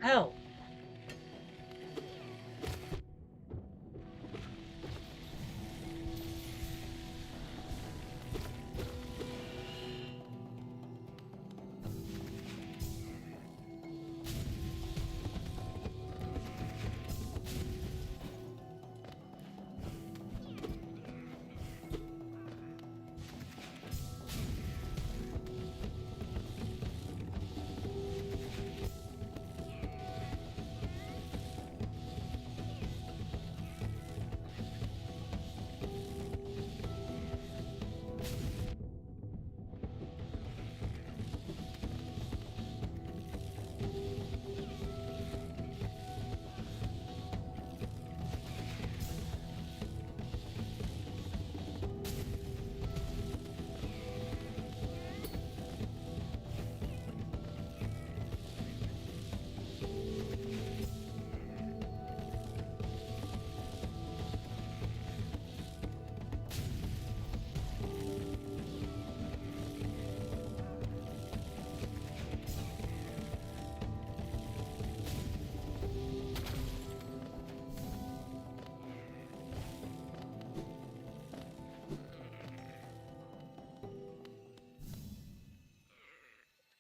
Hell.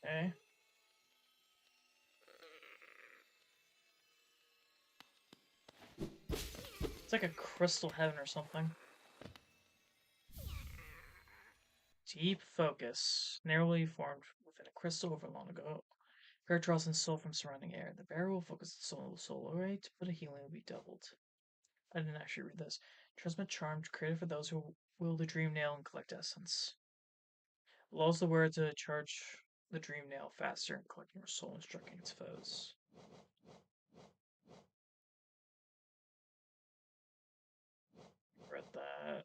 Okay. It's like a crystal heaven or something. Deep focus, narrowly formed within a crystal over long ago. Prayer draws in soul from surrounding air. The barrel will focus the soul array to put a healing will be doubled. I didn't actually read this. Transmit charm created for those who will the dream nail and collect essence. Allows the wearer to charge the dream nail faster in collecting your soul and striking its foes. Read that.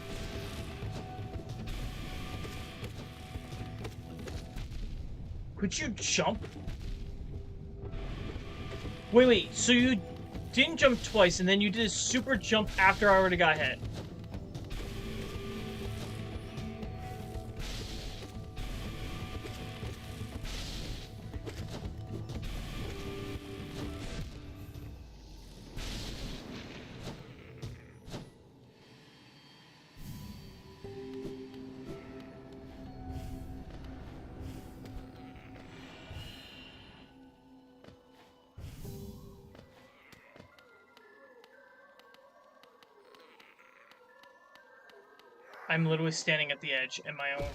Could you jump? Wait, so you didn't jump twice, and then you did a super jump after I already got hit. I'm literally standing at the edge in my own.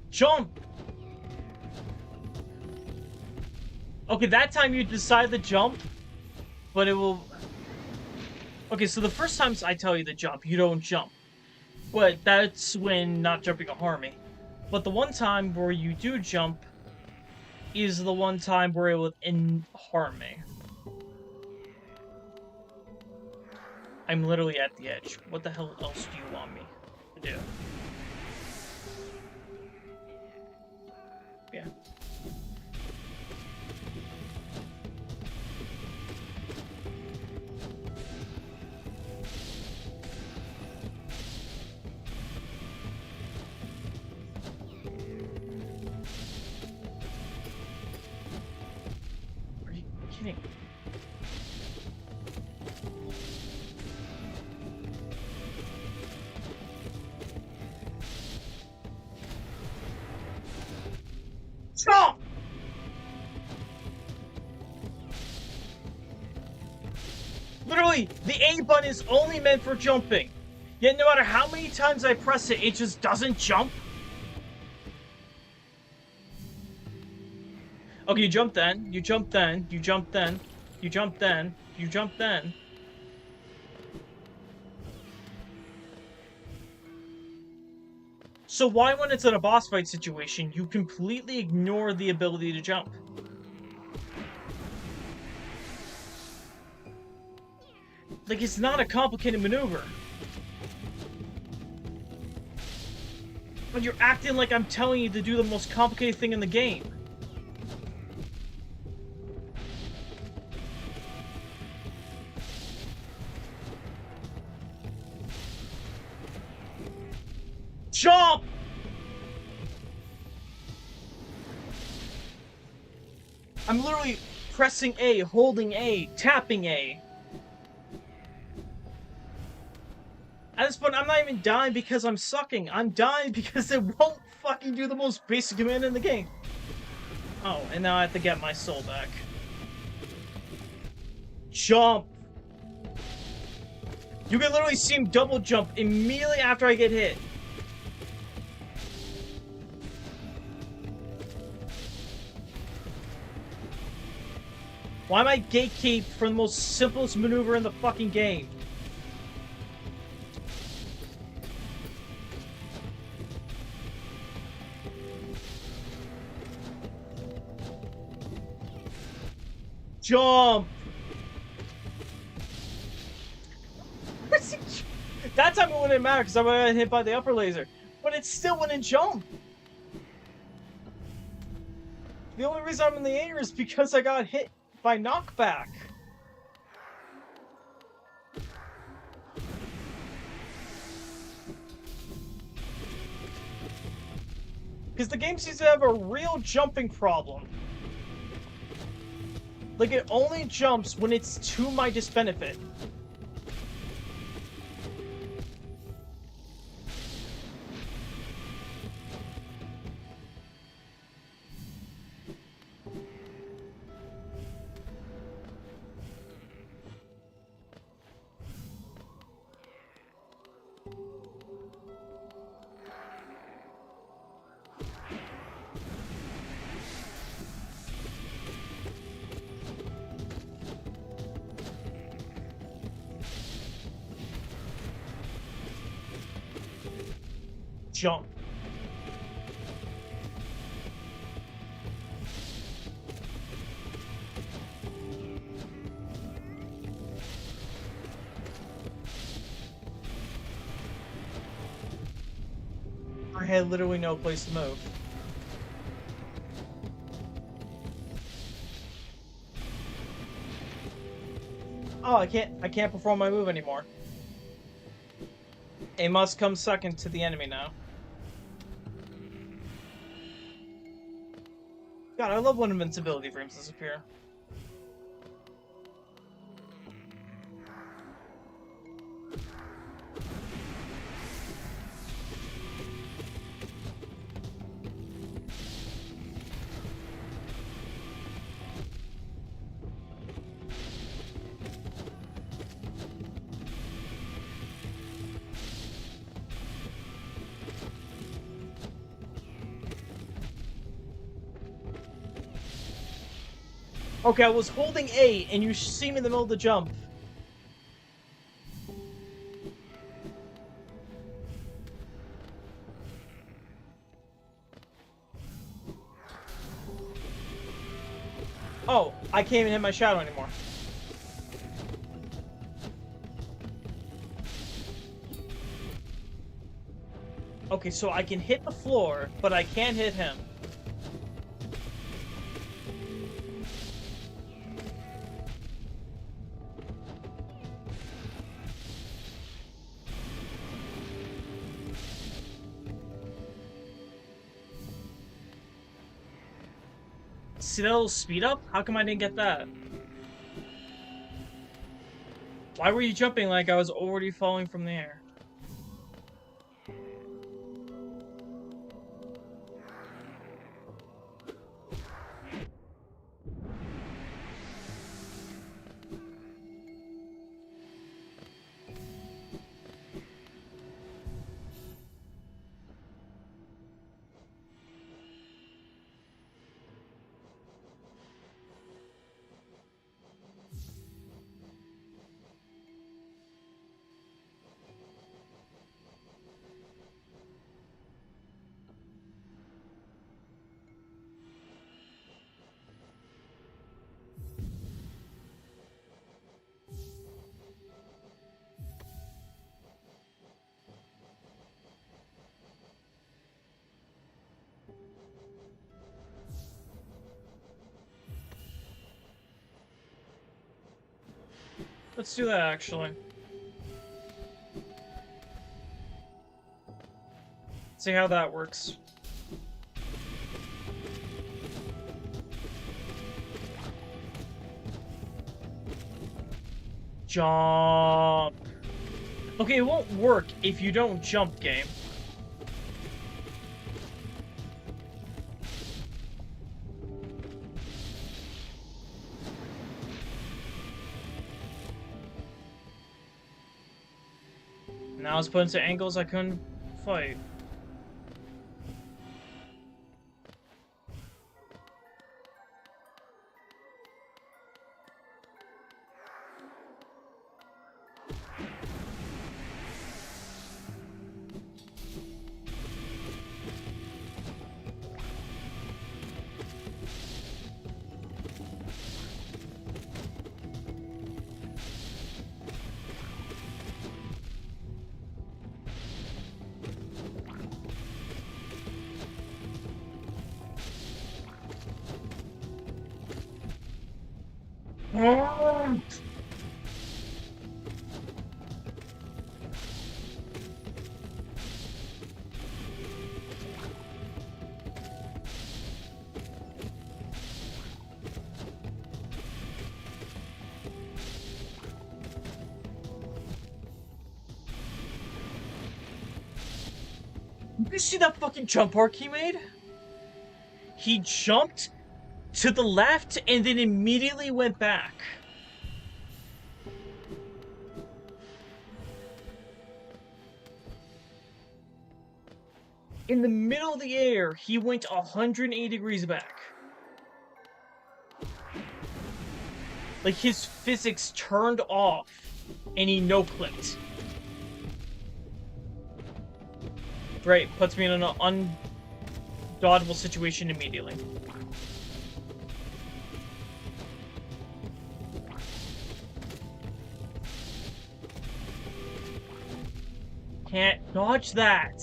Jump! Okay, that time you decide to jump, but it will... Okay, so the first times I tell you to jump, you don't jump. But that's when not jumping will harm me. But the one time where you do jump is the one time where it will harm me. I'm literally at the edge. What the hell else do you want me to do? Yeah. Are you kidding? Jump! Literally, the A button is only meant for jumping. Yet no matter how many times I press it, it just doesn't jump. Okay, you jump then, you jump then, you jump then, you jump then, you jump then. So why, when it's in a boss fight situation, you completely ignore the ability to jump? Like, it's not a complicated maneuver. But you're acting like I'm telling you to do the most complicated thing in the game. Jump! I'm literally pressing A, holding A, tapping A. At this point, I'm not even dying because I'm sucking. I'm dying because it won't fucking do the most basic command in the game. Oh, and now I have to get my soul back. Jump! You can literally see him double jump immediately after I get hit. Why am I gatekeep for the most simplest maneuver in the fucking game? Jump! That time it wouldn't matter because I would have been hit by the upper laser. But it still wouldn't jump. The only reason I'm in the air is because I got hit by knockback. Because the game seems to have a real jumping problem. Like, it only jumps when it's to my disbenefit. Jump. I had literally no place to move. Oh, I can't perform my move anymore. It must come second to the enemy now. God, I love when invincibility frames disappear. Okay, I was holding A, and you see me in the middle of the jump. Oh, I can't even hit my shadow anymore. Okay, so I can hit the floor, but I can't hit him. See that little speed up? How come I didn't get that? Why were you jumping like I was already falling from the air? Let's do that, actually. See how that works. Jump. Okay, it won't work if you don't jump, game. Now I was put into angles I couldn't fight. Did you see that fucking jump arc he made? He jumped to the left and then immediately went back. In the middle of the air, he went 180 degrees back. Like, his physics turned off, and he no-clipped. Right, puts me in an undodgeable situation immediately. Can't dodge that.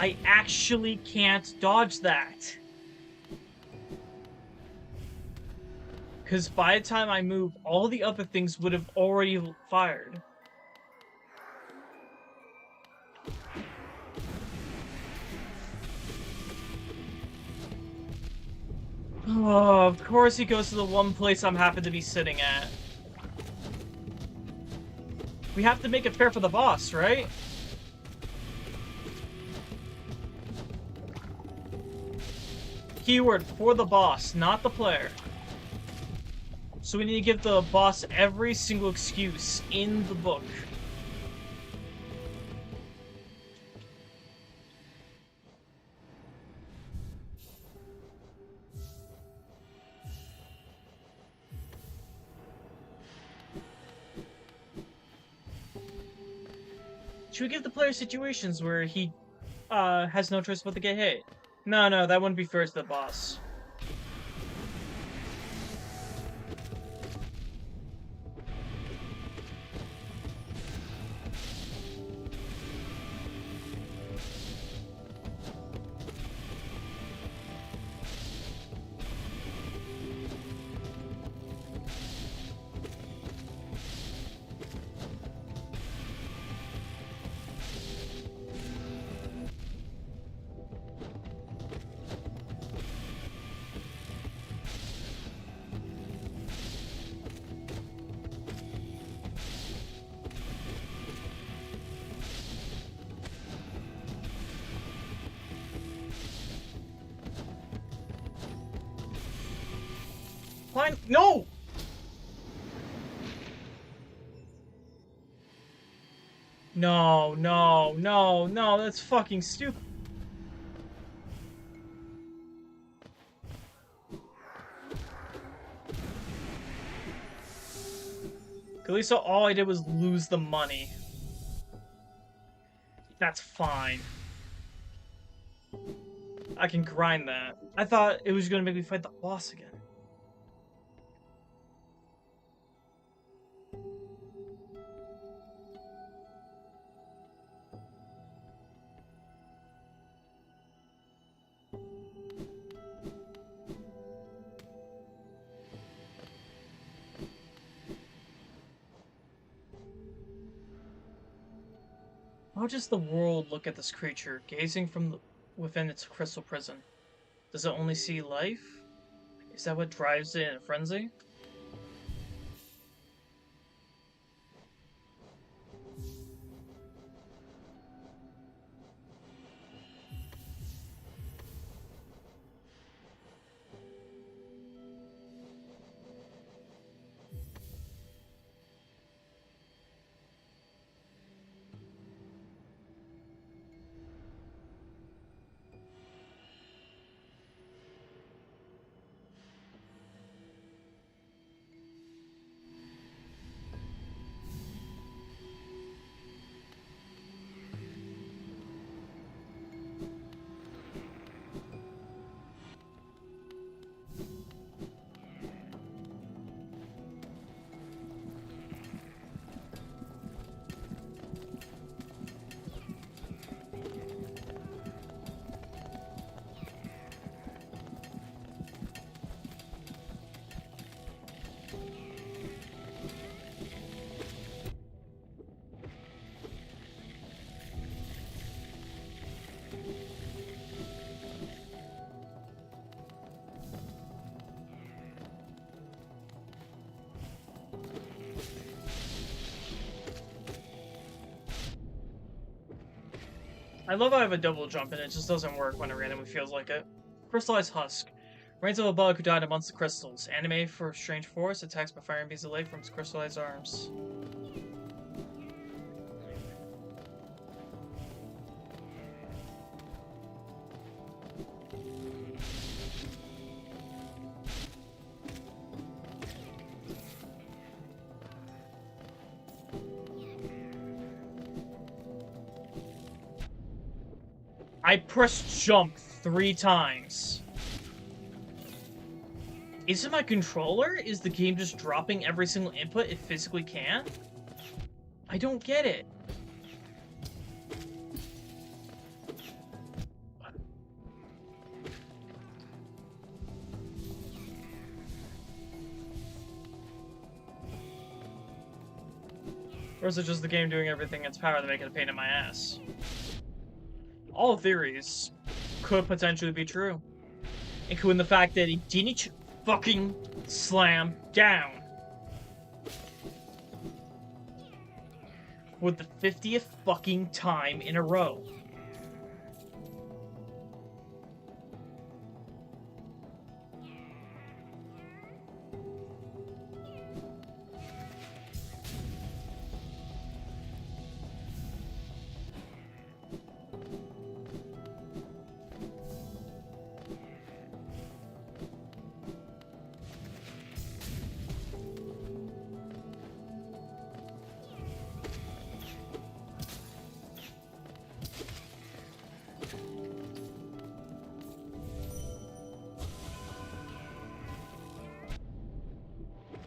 I actually can't dodge that. Because by the time I move, all the other things would have already fired. Oh, of course he goes to the one place I'm happy to be sitting at. We have to make it fair for the boss, right? Keyword, for the boss, not the player. So we need to give the boss every single excuse in the book. Should we give the player situations where he has no choice but to get hit? No, that wouldn't be fair to the boss. Fine. No! No, that's fucking stupid. At least all I did was lose the money. That's fine. I can grind that. I thought it was gonna make me fight the boss again. How does the world look at this creature, gazing from within its crystal prison? Does it only see life? Is that what drives it in a frenzy? I love how I have a double jump and it just doesn't work when it randomly feels like it. Crystallized Husk. Reigns of a bug who died amongst the crystals. Anime for strange force, attacks by firing beams of light from its crystallized arms. I pressed jump 3 times. Is it my controller? Is the game just dropping every single input it physically can? I don't get it. Or is it just the game doing everything in its power to make it a pain in my ass? All theories could potentially be true. Including the fact that he didn't fucking slam down. For the 50th fucking time in a row.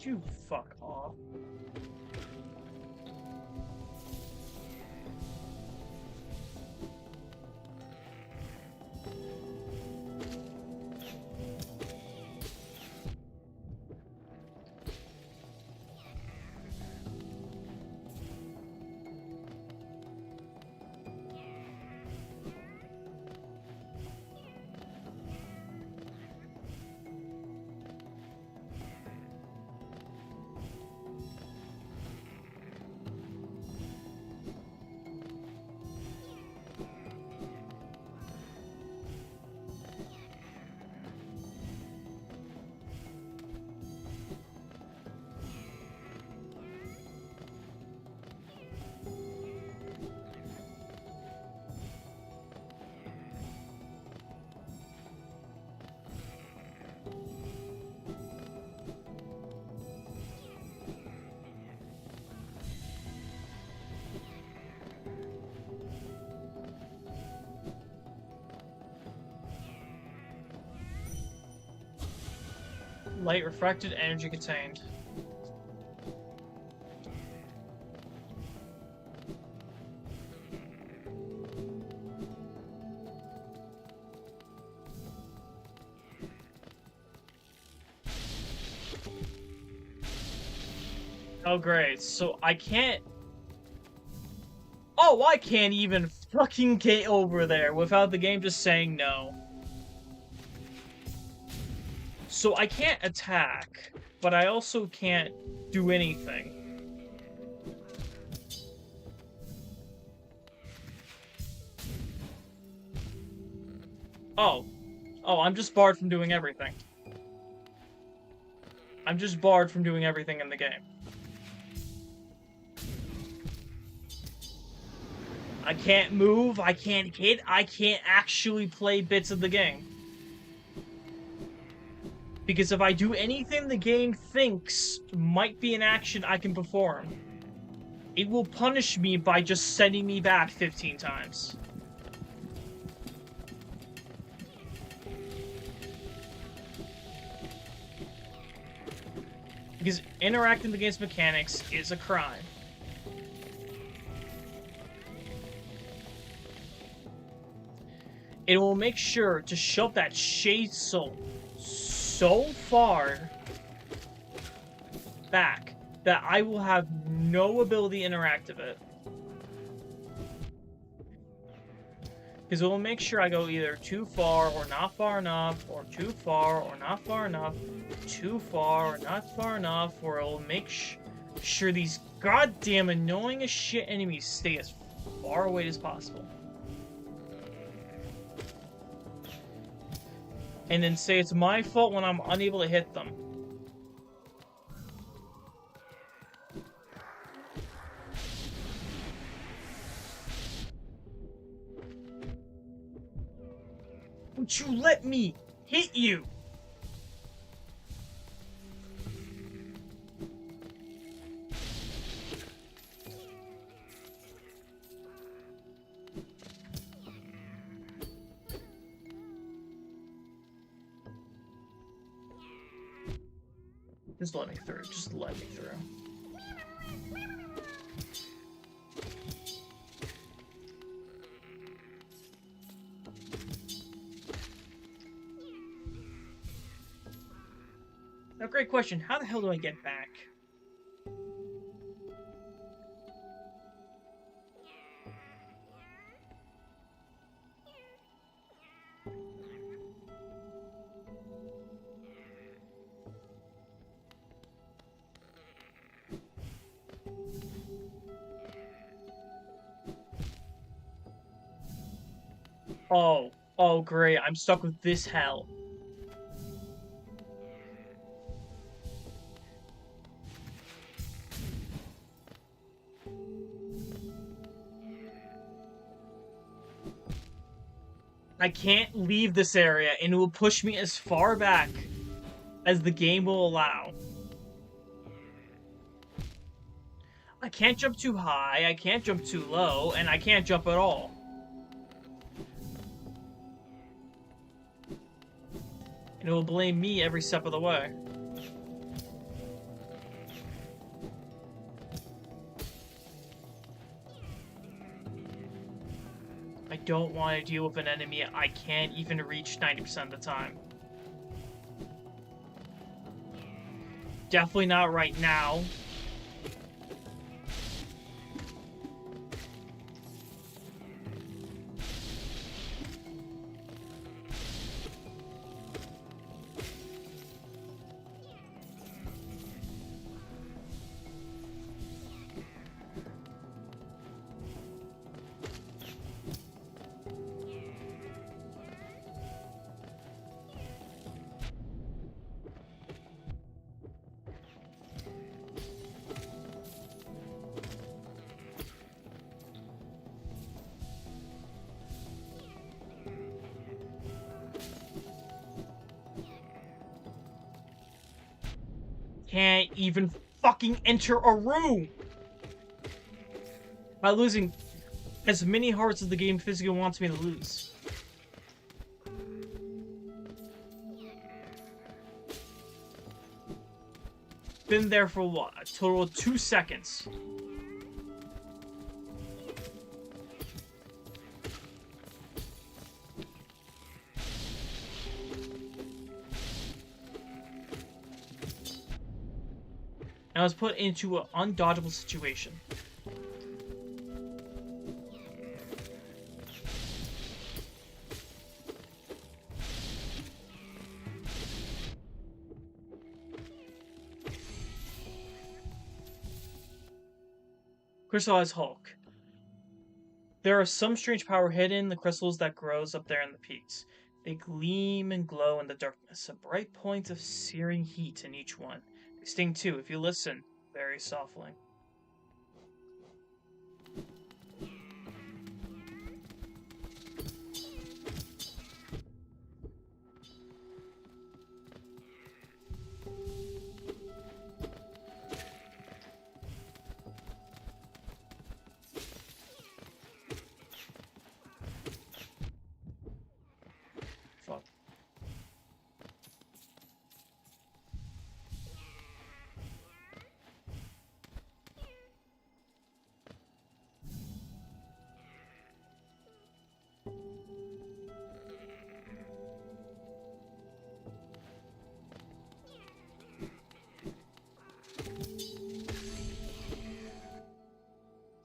You fuck off. Light refracted, energy contained. Oh great, so I can't... Oh, I can't even fucking get over there without the game just saying no. So I can't attack, but I also can't do anything. Oh. Oh, I'm just barred from doing everything. I'm just barred from doing everything in the game. I can't move, I can't hit, I can't actually play bits of the game. Because if I do anything the game thinks might be an action I can perform, it will punish me by just sending me back 15 times. Because interacting with the game's mechanics is a crime. It will make sure to shove that shade soul so far back that I will have no ability to interact with it. Because it will make sure I go either too far or not far enough, or too far or not far enough, too far or not far enough, or it will make sure these goddamn annoying as shit enemies stay as far away as possible. And then say it's my fault when I'm unable to hit them. Won't you let me hit you? Just let me through. Just let me through. Now, great question. How the hell do I get back? Oh. Oh, great. I'm stuck with this hell. I can't leave this area, and it will push me as far back as the game will allow. I can't jump too high, I can't jump too low, and I can't jump at all. And it will blame me every step of the way. I don't want to deal with an enemy I can't even reach 90% of the time. Definitely not right now. Can't even fucking enter a room! By losing as many hearts as the game physically wants me to lose. Been there for what? A total of 2 seconds. And I was put into an undodgeable situation. Crystallized Hulk. There are some strange power hidden in the crystals that grows up there in the peaks. They gleam and glow in the darkness, a bright point of searing heat in each one. They sting too if you listen very softly. Fuck.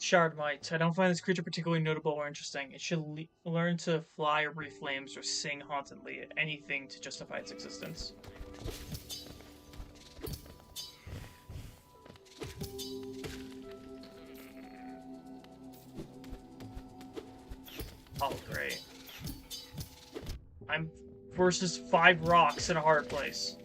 Shard mites. I don't find this creature particularly notable or interesting. It should learn to fly or breathe flames or sing hauntedly. Anything to justify its existence. Oh, great. I'm versus 5 rocks in a hard place.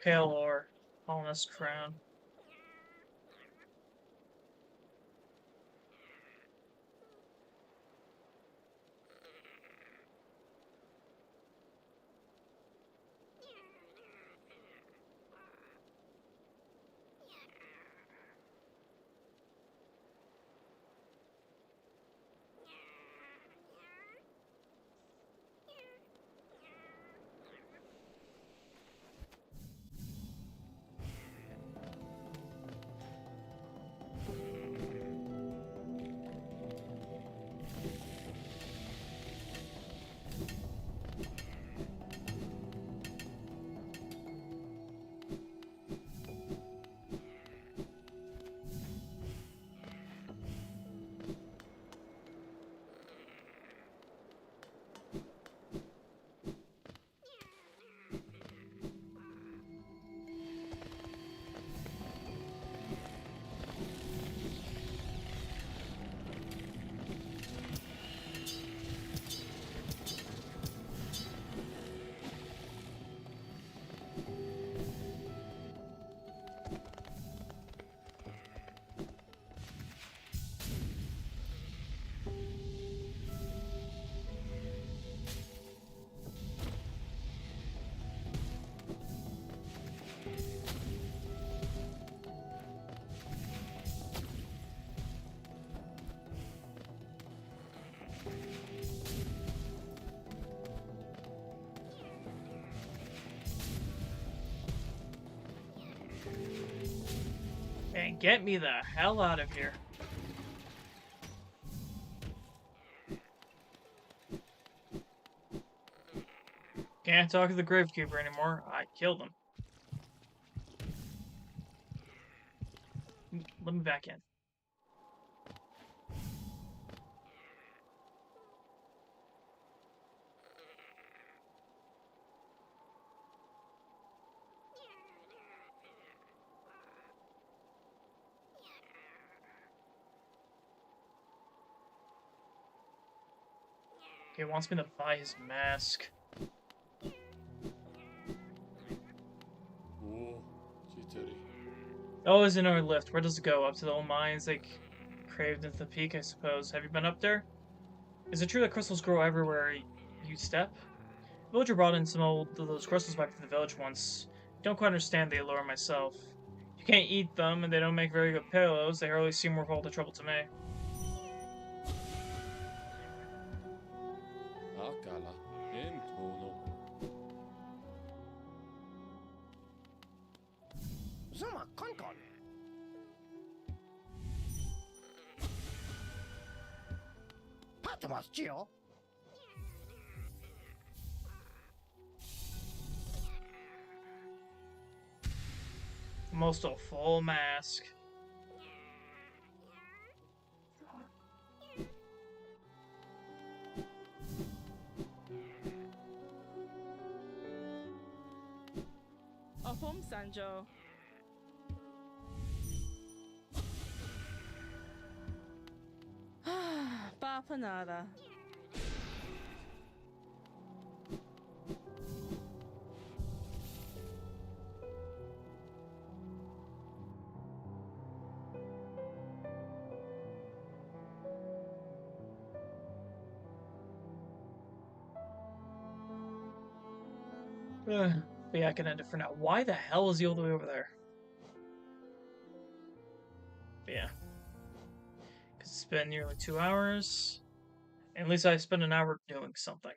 Pale ore. Colonist crown. Get me the hell out of here. Can't talk to the Gravekeeper anymore. I killed him. Let me back in. Okay, wants me to buy his mask. Oh, jittery. Oh, there's another lift. Where does it go? Up to the old mines, like, craved into the peak, I suppose. Have you been up there? Is it true that crystals grow everywhere you step? The villager brought in some of those crystals back to the village once. Don't quite understand the allure myself. You can't eat them, and they don't make very good pillows. They hardly seem worth all the trouble to me. Akala, en tono. Zuma Konkon. Patmos, Gio. Almost a full mask. Of home, Sanjo. Papa nada. But yeah, I can end it for now. Why the hell is he all the way over there? But yeah. Because it's been nearly 2 hours. At least I spent an hour doing something.